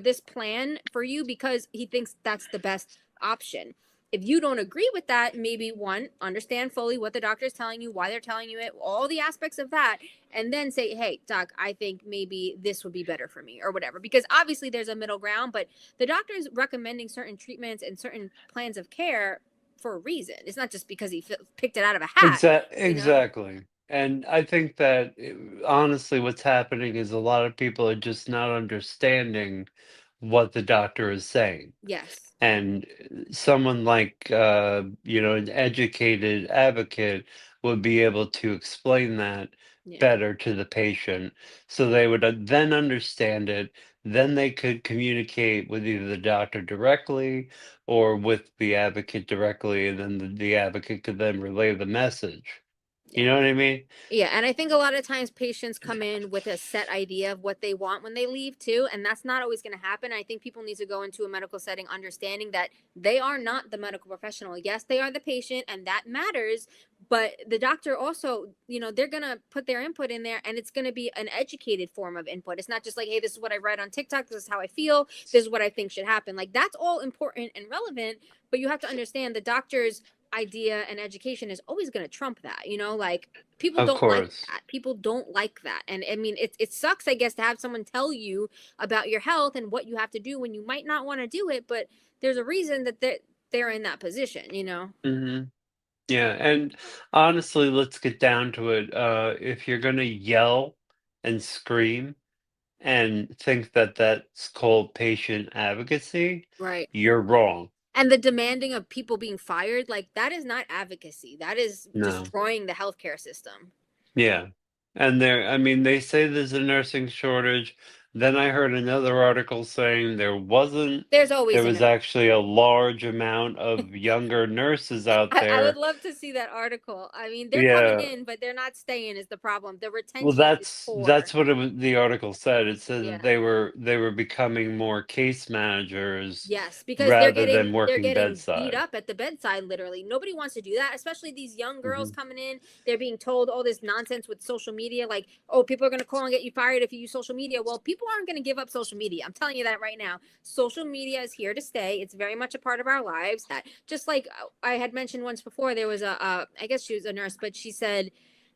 this plan for you because he thinks that's the best option. If you don't agree with that, maybe one, understand fully what the doctor is telling you, why they're telling you it, all the aspects of that, and then say, hey doc, I think maybe this would be better for me, or whatever. Because obviously there's a middle ground, but the doctor is recommending certain treatments and certain plans of care for a reason. It's not just because he picked it out of a hat, you know. Exactly. And I think that honestly, what's happening is a lot of people are just not understanding what the doctor is saying. Yes. And someone like, an educated advocate would be able to explain that Yeah. better to the patient so they would then understand it. Then they could communicate with either the doctor directly or with the advocate directly, and then the advocate could then relay the message. You Yeah. know what I mean? Yeah, and I think a lot of times patients come in with a set idea of what they want when they leave too, and that's not always going to happen. I think people need to go into a medical setting understanding that they are not the medical professional. Yes, they are the patient, and that matters, but the doctor also, they're going to put their input in there, and it's going to be an educated form of input. It's not just like, hey, this is what I read on TikTok, this is how I feel, this is what I think should happen. Like, that's all important and relevant, but you have to understand the doctor's idea and education is always going to trump that, like people Of don't like course. that. People don't like that. And I mean, it sucks, I guess, to have someone tell you about your health and what you have to do when you might not want to do it, but there's a reason that they're in that position. Hmm. Yeah, and honestly, let's get down to it. If you're gonna yell and scream and think that that's called patient advocacy, Right. you're wrong. And the demanding of people being fired, like that is not advocacy. That is No. destroying the healthcare system. Yeah. And I mean, they say there's a nursing shortage. Then I heard another article saying there wasn't. There's There always a was actually a large amount of younger nurses out I would there. love to see that article. I mean, they're coming Yeah. in, but they're not staying is the problem. The Well, retention is that's poor. what the article said. It said that Yeah. they were becoming more case managers Yes, because they're rather getting than they're working getting beat bedside. up at the bedside literally. Nobody wants to do that, especially these young girls Hmm. coming in. They're being told all this nonsense with social media like, "Oh, people are going to call and get you fired if you use social media." Well, people aren't going to give up social media. I'm telling you that right now. Social media is here to stay. It's very much a part of our lives. That just like I had mentioned once before, there was I guess she was a nurse, but she said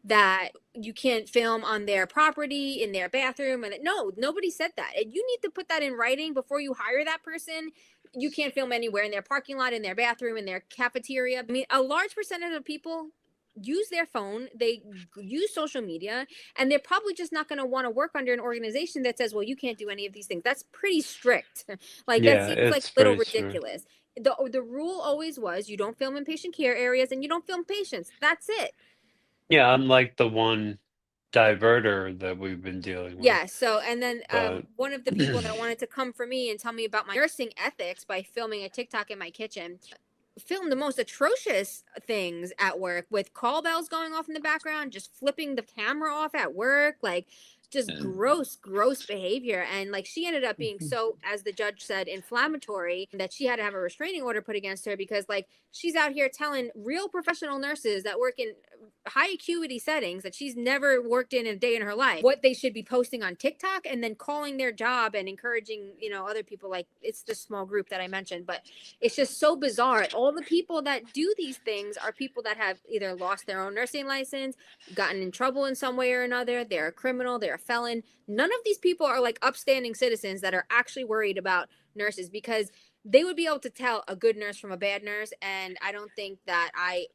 that you can't film on their property in their bathroom, and no, nobody said that, and you need to put that in writing before you hire that person. You can't film anywhere in their parking lot, in their bathroom, in their cafeteria. I mean, a large percentage of people use their phone, they use social media, and they're probably just not going to want to work under an organization that says, well, you can't do any of these things. That's pretty strict. Like, that Yeah, seems like it's a little pretty strict. ridiculous. The rule always was you don't film in patient care areas and you don't film patients. That's it. Yeah, unlike the one diverter that we've been dealing with. Yeah. So, and then But one of the people that wanted to come for me and tell me about my nursing ethics by filming a TikTok in my kitchen. film the most atrocious things at work with call bells going off in the background, just flipping the camera off at work, like just And gross behavior. And like she ended up being so, as the judge said, inflammatory that she had to have a restraining order put against her because like she's out here telling real professional nurses that work in high acuity settings that she's never worked in a day in her life what they should be posting on TikTok and then calling their job and encouraging, other people. Like it's the small group that I mentioned, but it's just so bizarre. All the people that do these things are people that have either lost their own nursing license, gotten in trouble in some way or another. They're a criminal, they're a felon. None of these people are like upstanding citizens that are actually worried about nurses because they would be able to tell a good nurse from a bad nurse. And I don't think that I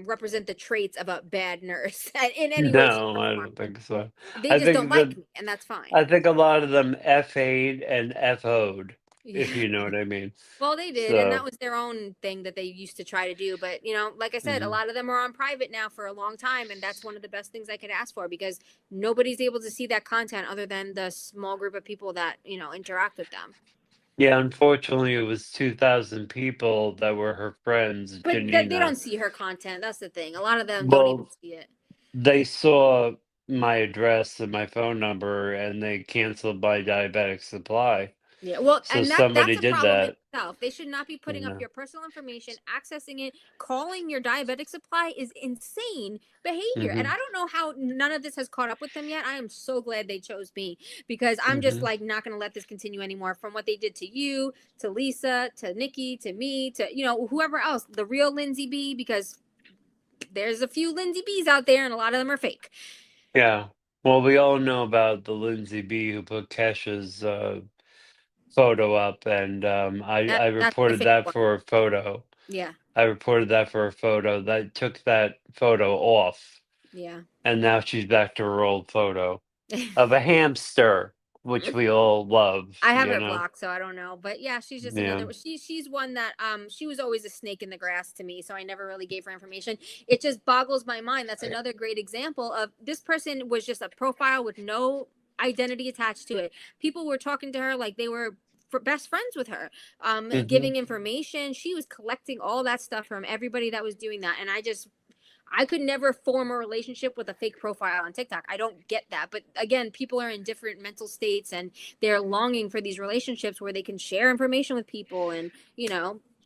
represent the traits of a bad nurse in any way, shape, no, or I form. don't think so. They I just don't think like that me, and that's fine. I think a lot of them FA'd and FO'd, if Yeah. you know what I mean. Well, they did, and that So, was their own thing that they used to try to do. But, like I said, a mhm. lot of them are on private now for a long time, and that's one of the best things I could ask for because nobody's able to see that content other than the small group of people that, interact with them. Yeah, unfortunately, it was 2,000 people that were her friends, But they Janina. don't see her content. That's the thing. A lot of them don't even Well, see it. they saw my address and my phone number, and they canceled my diabetic supply. Yeah, well, So and that's somebody a did problem in that, itself. They should not be you putting up know. your personal information, accessing it, calling your diabetic supply is insane behavior. And Mhm, I don't know how none of this has caught up with them yet. I am so glad they chose me because I'm just mhm. like not going to let this continue anymore from what they did to you, to Lisa, to Nikki, to me, to whoever else, the real Lindsay B because there's a few Lindsay B's out there and a lot of them are fake. Yeah. Well, we all know about the Lindsay B who put Kesha's, photo up, and, I That's the reported fake that one. for a photo. Yeah. I reported that for a photo. That took that photo off, Yeah. and now she's back to her old photo of a hamster, which we all love, I have you her know? blocked, so I don't know. But yeah, she's just Yeah. another. She's one that she was always a snake in the grass to me, so I never really gave her information. It just boggles my mind. That's another great example of this person was just a profile with no identity attached to it. People were talking to her like they were best friends with her, Mhm. giving information. She was collecting all that stuff from everybody that was doing that, and I could never form a relationship with a fake profile on TikTok. I don't get that. But again, people are in different mental states and they're longing for these relationships where they can share information with people. And,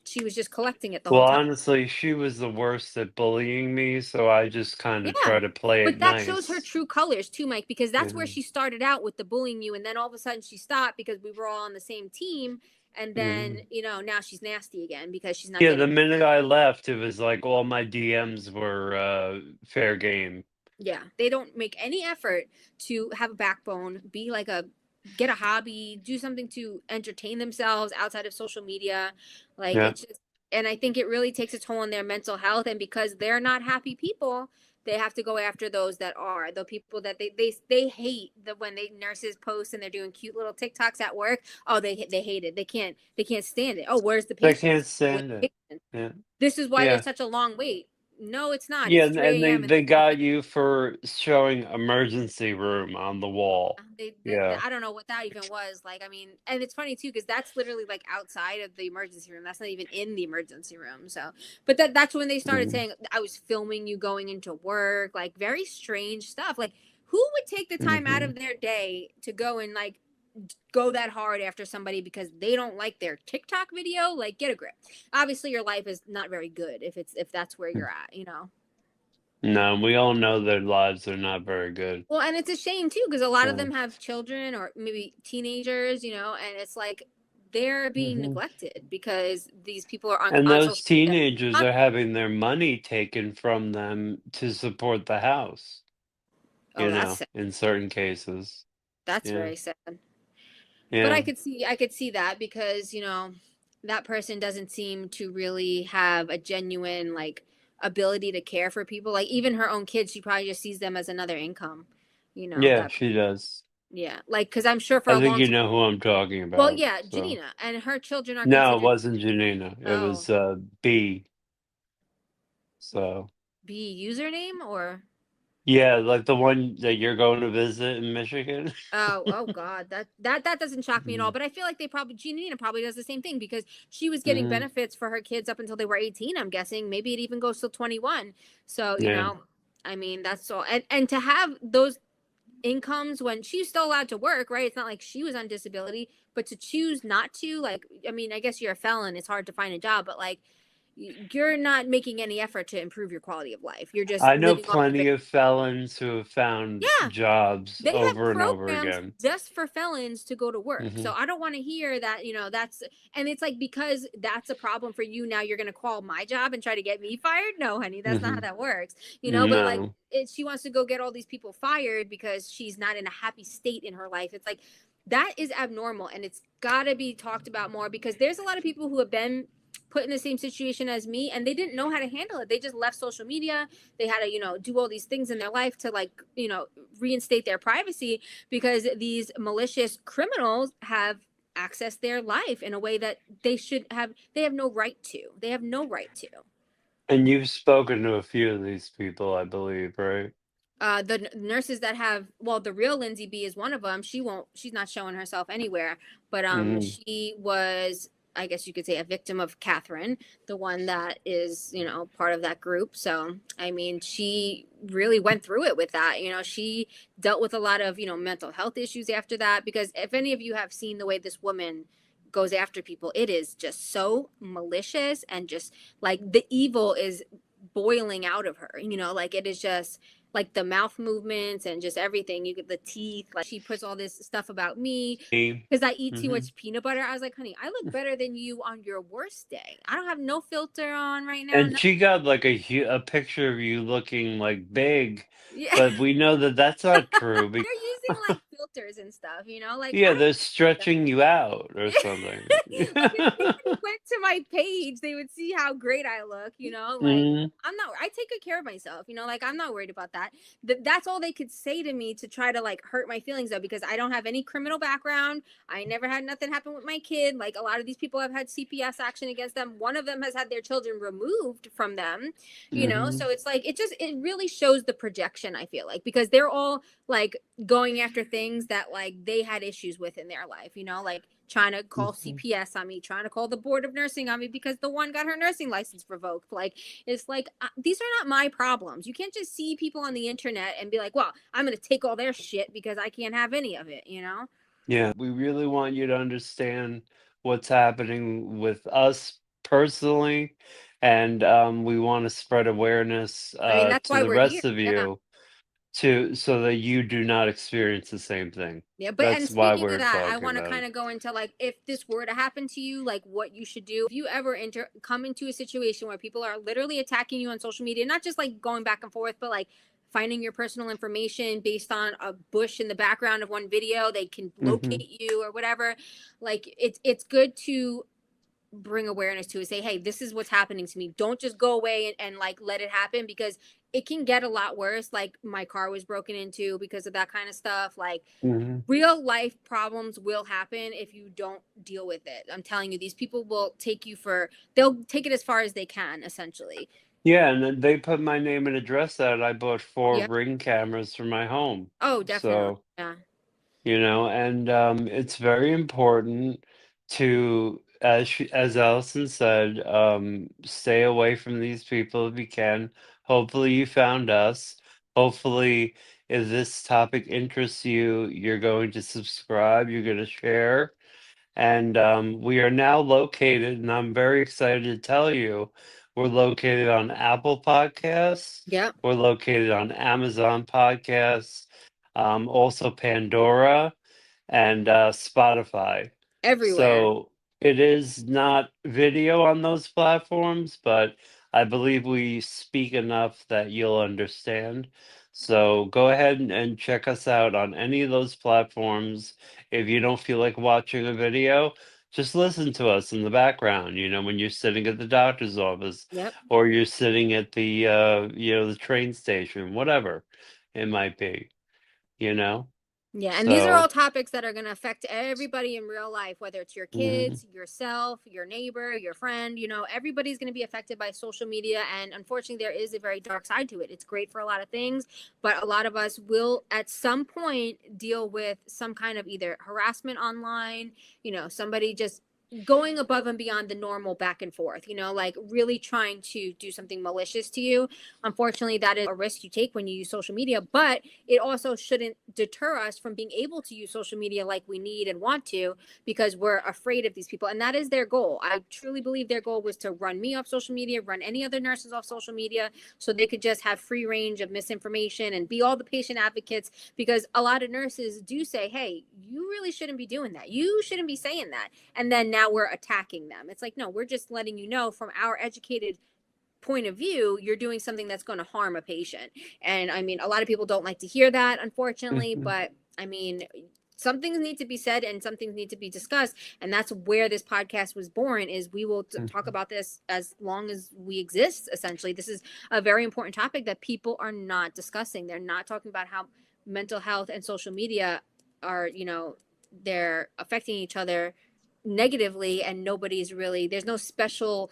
she was just collecting it the Well, whole time. honestly, she was the worst at bullying me, so I just kinda Yeah. try to play it But that shows her nice, true colors too, Mike, because that's where you she started out with the bullying you. And then all of a sudden she stopped because we were all on the same team. And then, Mhm. now she's nasty again because she's not Yeah, getting. the minute I left, it was like all my DMs were, fair game. Yeah, they don't make any effort to have a backbone, be like get a hobby, do something to entertain themselves outside of social media. Like Yeah. it's just and I think it really takes a toll on their mental health and because they're not happy people, they have to go after those that are. The people that they hate the when they nurses post and they're doing cute little TikToks at work. Oh, they hate it. They can't stand it. Oh, where's the They can't patients? With stand it. patients? Yeah. This is why there's Yeah. such a long wait. No, it's not. Yeah, It's and 3 they a.m. and they got you for showing emergency room on the wall. Yeah. I don't know what that even was like. I mean, and it's funny too because that's literally like outside of the emergency room. That's not even in the emergency room. So, but that's when they started Mhm, saying I was filming you going into work, like very strange stuff. Like, who would take the time out mhm. of their day to go and like go that hard after somebody because they don't like their TikTok video? Like, get a grip. Obviously, your life is not very good if that's where you're at. No, we all know their lives are not very good. Well, and it's a shame too because a lot of So, them have children or maybe teenagers, and it's like they're being mhm. neglected because these people are on And on those social media. teenagers are having their money taken from them to support the house, Oh, that's sad. in certain cases. That's Yeah. very sad. But Yeah. I could see that because that person doesn't seem to really have a genuine like ability to care for people. Like even her own kids, she probably just sees them as another income. Yeah, That she does. yeah, like because I'm sure for I a think long you time. know who I'm talking Well, about, yeah, so Janina and her children are no, it considered. wasn't Janina. It Oh, was, B, so B username or Yeah, like the one that you're going to visit in Michigan. Oh God, that doesn't shock me at all. Mhm. But I feel like they probably Gina probably does the same thing because she was getting Mhm. benefits for her kids up until they were 18. I'm guessing maybe it even goes till 21. So Yeah. I mean that's all. And to have those incomes when she's still allowed to work, right? It's not like she was on disability, but to choose not to, like, I mean, I guess you're a felon. It's hard to find a job, but like you're not making any effort to improve your quality of life. You're just I know living off the plenty base. of felons who have found Yeah, jobs they have over and over programs again. just for felons to go to work. So Mhm. I don't want to hear that, that's and it's like because that's a problem for you now you're going to call my job and try to get me fired? No, honey, that's not how Mhm. that works. But like No. she wants to go get all these people fired because she's not in a happy state in her life. It's like that is abnormal and it's got to be talked about more because there's a lot of people who have been put in the same situation as me and they didn't know how to handle it. They just left social media. They had to, do all these things in their life to like, reinstate their privacy because these malicious criminals have accessed their life in a way that they have no right to. They have no right to. And you've spoken to a few of these people, I believe, right? The nurses that have, well, the real Lindsay B is one of them. She's not showing herself anywhere, but Mhm. she was, I guess you could say, a victim of Catherine, the one that is, part of that group. So I mean, she really went through it with that. She dealt with a lot of, mental health issues after that. Because if any of you have seen the way this woman goes after people, it is just so malicious and just like the evil is boiling out of her. Like it is just like the mouth movements and just everything. You get the teeth. Like she puts all this stuff about me because I eat too Mhm. much peanut butter. I was like, honey, I look better than you on your worst day. I don't have no filter on right now. And No, she got, like, a picture of you looking, like, big, yeah, but we know that that's not true be they're using like filters and stuff. Like I Yeah, don't they're need them. stretching you out or something. Like if anybody went to my page, they would see how great I look, like Mhm. I take good care of myself, like I'm not worried about that. That's all they could say to me to try to like hurt my feelings though, because I don't have any criminal background. I never had nothing happen with my kid. Like a lot of these people have had CPS action against them. One of them has had their children removed from them, Mhm. so it's like it really shows the projection, I feel like, because they're all like going after things that like they had issues with in their life, like trying to call Mhm. CPS on me, trying to call the board of nursing on me because the one got her nursing license revoked. Like it's like these are not my problems. You can't just see people on the internet and be like, well, I'm going to take all their shit because I can't have any of it. Yeah, we really want you to understand what's happening with us personally, and, we wanna spread awareness, I mean, that's to why the we're here. rest of Yeah. you to so that you do not experience the same thing. Yeah, but and That's why speaking of we're that, I talking want to about kind it. of go into like if this were to happen to you, like what you should do. If you ever come into a situation where people are literally attacking you on social media, not just like going back and forth, but like finding your personal information based on a bush in the background of one video, they can Mhm. locate you or whatever. Like it's good to bring awareness to it, say, hey, this is what's happening to me. Don't just go away and like let it happen because it can get a lot worse. Like my car was broken into because of that kind of stuff. Like Mhm. real life problems will happen if you don't deal with it. I'm telling you, these people will they'll take it as far as they can, essentially. Yeah, and then they put my name and address out. I bought 4 Yeah. Ring cameras for my home. Oh, definitely. So, Yeah. and, it's very important to, as Allison said, stay away from these people if you can. Hopefully, you found us. Hopefully, if this topic interests you, you're going to subscribe, you're gonna share. And we are now located, and I'm very excited to tell you, we're located on Apple Podcasts. Yep. We're located on Amazon Podcasts, also Pandora and Spotify. Everywhere. So it is not video on those platforms, but I believe we speak enough that you'll understand. So go ahead and check us out on any of those platforms. If you don't feel like watching a video, just listen to us in the background, when you're sitting at the doctor's office Yep. or you're sitting at the train station, whatever it might be, you know? Yeah, and these are all So, topics that are going to affect everybody in real life, whether it's your mhm, kids, yourself, your neighbor, your friend, everybody's going to be affected by social media. And unfortunately, there is a very dark side to it. It's great for a lot of things, but a lot of us will at some point deal with some kind of either harassment online, somebody just going above and beyond the normal back and forth, like really trying to do something malicious to you. Unfortunately, that is a risk you take when you use social media, but it also shouldn't deter us from being able to use social media like we need and want to, because we're afraid of these people. And that is their goal. I truly believe their goal was to run me off social media, run any other nurses off social media, so they could just have free range of misinformation and be all the patient advocates. Because a lot of nurses do say, hey, you really shouldn't be doing that. You shouldn't be saying that. And then now we're attacking them. It's like, no, we're just letting you know from our educated point of view, you're doing something that's going to harm a patient. And I mean, a lot of people don't like to hear that, unfortunately, mhm, but I mean, some things need to be said and some things need to be discussed, and that's where this podcast was born. Is we will talk mhm, about this as long as we exist. Essentially, this is a very important topic that people are not discussing. They're not talking about how mental health and social media are, they're affecting each other negatively, and nobody's really, there's no special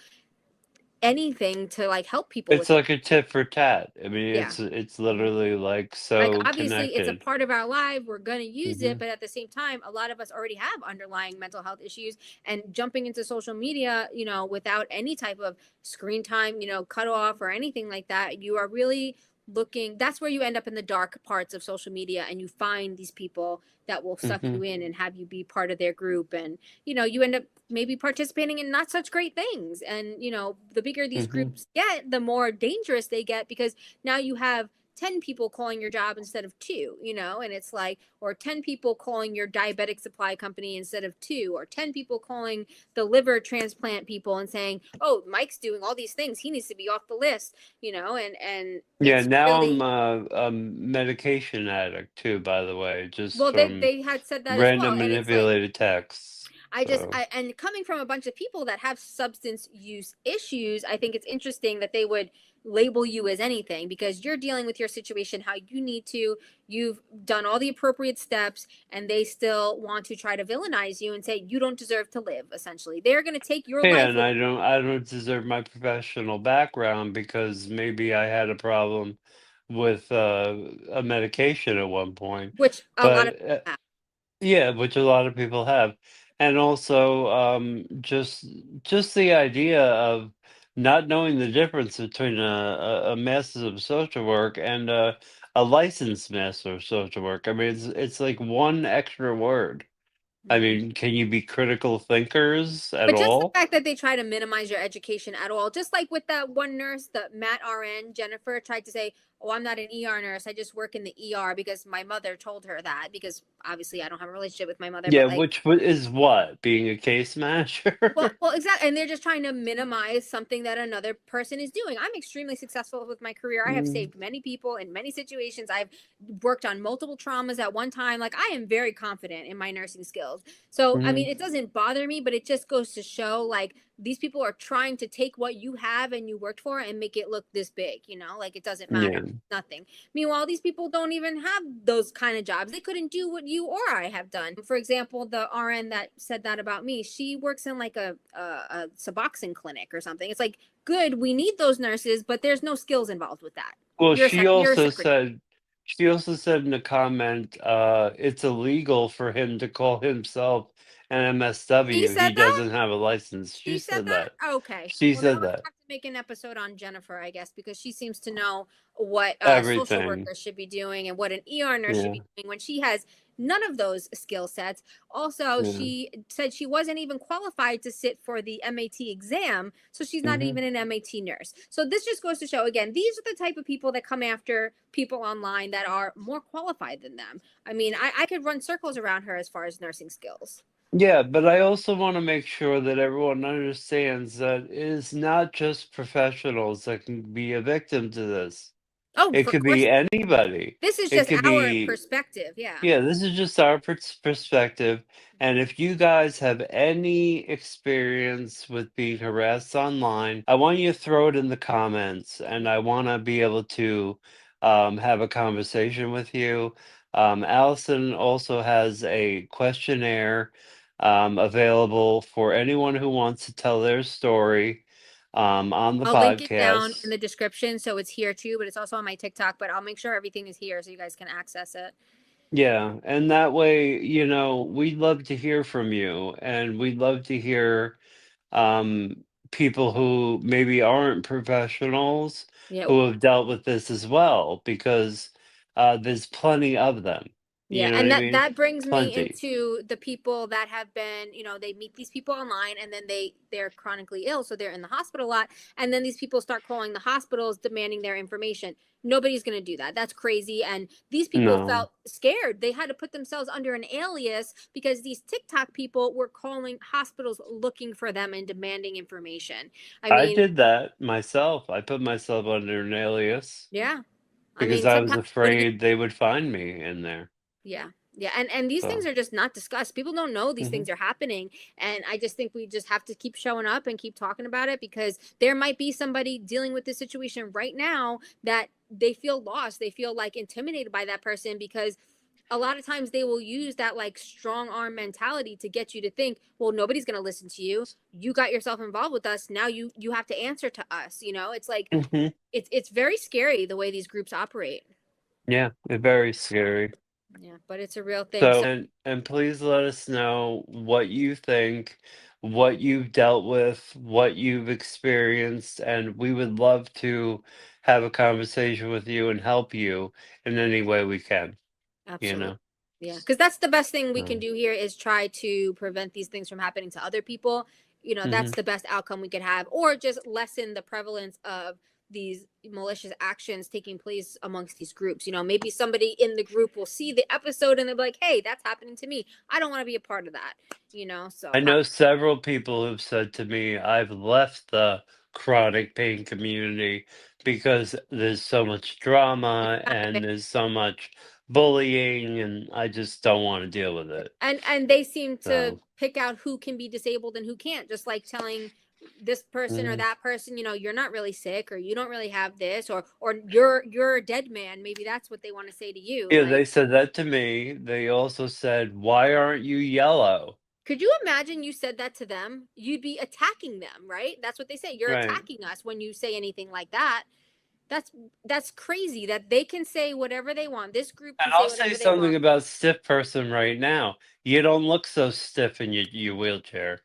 anything to like help people it's with it. like a tit for tat. I mean, Yeah. it's Mhm. literally like Like so obviously it's a connected. part of our life. We're going to use it, Hmm. but at the same time, a lot of us already have underlying mental health issues, and jumping into social media, without any type of screen time, cut off or anything like that, you are really looking, that's where you end up in the dark parts of social media, and you find these people that will suck Hmm. you in and have you be part of their group, and you end up maybe participating in not such great things. And the bigger these Hmm. groups get, the more dangerous they get, because now you have 10 people calling your job instead of two, and it's like, or 10 people calling your diabetic supply company instead of two, or 10 people calling the liver transplant people and saying, oh, Mike's doing all these things, he needs to be off the list, and Yeah, it's now I'm really, a medication addict too, by the way, just well, they, from they had said that as well. random And it's like, manipulated texts. So, and coming from a bunch of people that have substance use issues, I think it's interesting that they would label you as anything, because you're dealing with your situation how you need to. You've done all the appropriate steps, and they still want to try to villainize you and say you don't deserve to live. Essentially, they're going to take your yeah, life and with. I don't deserve my professional background because maybe I had a problem with a medication at one point. Which a lot of But people have. yeah, which a lot of people have. And also, just the idea of not knowing the difference between a master's of social work and a licensed master of social work. I mean, it's like one extra word. I Mhm. mean, can you be critical thinkers at But just the all? fact that they try to minimize your education at all, just like with that one nurse, the Matt RN, Jennifer tried to say, oh, I'm not an ER nurse. I just work in the ER because my mother told her that, because obviously I don't have a relationship with my mother, Yeah, but like, which is what? Being a case manager? well, exactly. And they're just trying to minimize something that another person is doing. I'm extremely successful with my career. I have Mm, saved many people in many situations. I've worked on multiple traumas at one time. Like, I am very confident in my nursing skills. So, I mean, mhm. it doesn't bother me, but it just goes to show like these people are trying to take what you have and you worked for and make it look this big, like it doesn't matter. Yeah. Nothing. Meanwhile, these people don't even have those kind of jobs. They couldn't do what you or I have done. For example, the RN that said that about me, she works in like a Suboxone clinic or something. It's like, good, we need those nurses, but there's no skills involved with that. Well, You're a secretary. she also said in a comment, it's illegal for him to call himself an She MSW. He said that. doesn't have a license. She She said said that? that. Okay. She Well, then said we're gonna that. have to make an episode on Jennifer, I guess, because she seems to know what social Everything. workers should be doing and what an ER nurse should Yeah. be doing when she has none of those skill sets. Also, Yeah. she said she wasn't even qualified to sit for the MAT exam, so she's not Hmm. even an MAT nurse. So this just goes to show, again, these are the type of people that come after people online that are more qualified than them. I mean, I could run circles around her as far as nursing skills. Yeah, but I also want to make sure that everyone understands that it is not just professionals that can be a victim to this. Oh, It for could course. be anybody. This is It just could our be perspective. Yeah. Yeah, this is just our perspective. And if you guys have any experience with being harassed online, I want you to throw it in the comments and I want to be able to have a conversation with you. Allison also has a questionnaire available for anyone who wants to tell their story on the I'll link it down in podcast. the description so it's here too, but it's also on my TikTok. But I'll make sure everything is here so you guys can access it. Yeah, and that way, we'd love to hear from you, and we'd love to hear people who maybe aren't professionals Yeah. who have dealt with this as well, because there's plenty of them. You Yeah, know what and I that mean? that brings me Plenty. into the people that have been, they meet these people online and then they're chronically ill, so they're in the hospital a lot, and then these people start calling the hospitals demanding their information. Nobody's going to do that. That's crazy, and these people No, felt scared. They had to put themselves under an alias because these TikTok people were calling hospitals looking for them and demanding information. I I mean, did that myself. I put myself under an alias yeah. I because mean, I was sometimes you don't even. afraid they would find me in there. Yeah. Yeah. And these things So, are just not discussed. People don't know these hmm things are happening. And I just think we just have to keep showing up and keep talking about it because there might be somebody dealing with this situation right now that they feel lost. They feel like intimidated by that person because a lot of times they will use that like strong arm mentality to get you to think, well, nobody's going to listen to you. You got yourself involved with us. Now you have to answer to us. It's like hmm it's very scary the way these groups operate. yeah, it's very scary. Yeah, but it's a real thing. So, So and please let us know what you think, what you've dealt with, what you've experienced, and we would love to have a conversation with you and help you in any way we can, you absolutely. know? Yeah, because that's the best thing we can So, do here is try to prevent these things from happening to other people. That's mhm. the best outcome we could have, or just lessen the prevalence of these malicious actions taking place amongst these groups. Maybe somebody in the group will see the episode and they'll be like, hey, that's happening to me. I don't want to be a part of that, so I know several people who've said to me, I've left the chronic pain community because there's so much drama and there's so much bullying, and I just don't want to deal with it. and they seem to So, pick out who can be disabled and who can't, just like telling this person or mhm. that person, you're not really sick or you don't really have this or you're a dead man. Maybe that's what they want to say to you. Yeah, Like, they said that to me. They also said, "Why aren't you yellow?" could you imagine you said that to them? You'd be attacking them, right? That's what they say. You're Right. attacking us when you say anything like that. That's crazy that they can say whatever they want. This group And can say I'll say whatever they something want. about stiff person right now. You don't look so stiff in your wheelchair,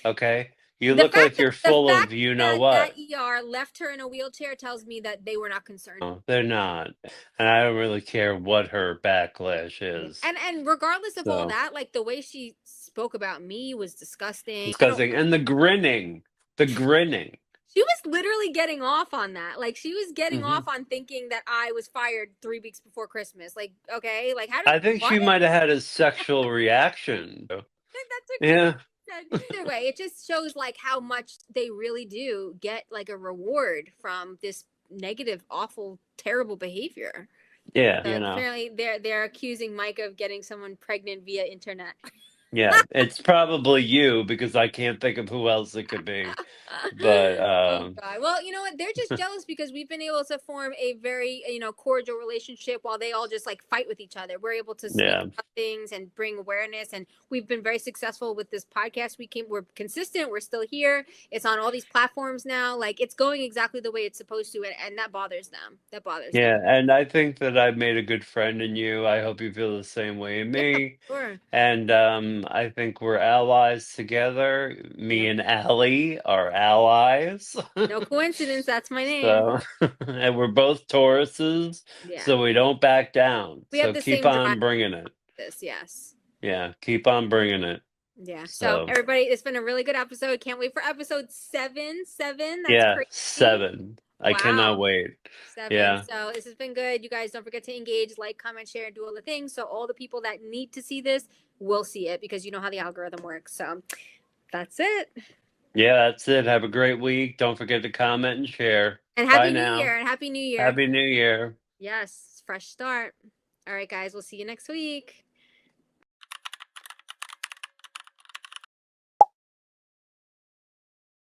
okay? You The look fact like that you're the full fact of you know that that what. ER left her in a wheelchair tells me that they were not concerned. No, they're not. And I don't really care what her backlash Yeah. is. And regardless of all So, that, like the way she spoke about me was disgusting. I don't. disgusting. And the grinning. The grinning. She was literally getting off on that. Like she was getting Mhm. off on thinking that I was fired 3 weeks before Christmas. Like, okay, like how did I think what? she might have had a sexual reaction. That's exactly Yeah. what I said. Either way, it just shows like how much they really do get like a reward from this negative, awful, terrible behavior. Yeah, So apparently they're accusing Mike of getting someone pregnant via internet. Yeah, it's probably you because I can't think of who else it could be. But, Oh God. Well, you know what? They're just jealous because we've been able to form a very, cordial relationship while they all just like fight with each other. We're able to speak yeah. about things and bring awareness, and we've been very successful with this podcast. We're consistent. We're still here. It's on all these platforms now. Like it's going exactly the way it's supposed to, and that bothers them. That bothers them. Yeah, and I think that I've made a good friend in you. I hope you feel the same way in Yeah, me. sure. And, I think we're allies together. Me Yep. and Allie are allies. No coincidence. That's my name. So, and we're both Tauruses, Yeah. so we don't back down. We have So the keep same drive. on bringing it. This, yes. Yeah, keep on bringing it. Yeah. So So, everybody, it's been a really good episode. Can't wait for episode seven. Seven. That's yeah, crazy. 7. I cannot Wow. wait. Seven. Yeah. So this has been good. You guys don't forget to engage, like, comment, share, and do all the things. So all the people that need to see this will see it because you know how the algorithm works. So that's it. Yeah, that's it. Have a great week. Don't forget to comment and share. And Bye happy new now. year. And happy new year. Happy New Year. Yes. Fresh start. All right, guys. We'll see you next week.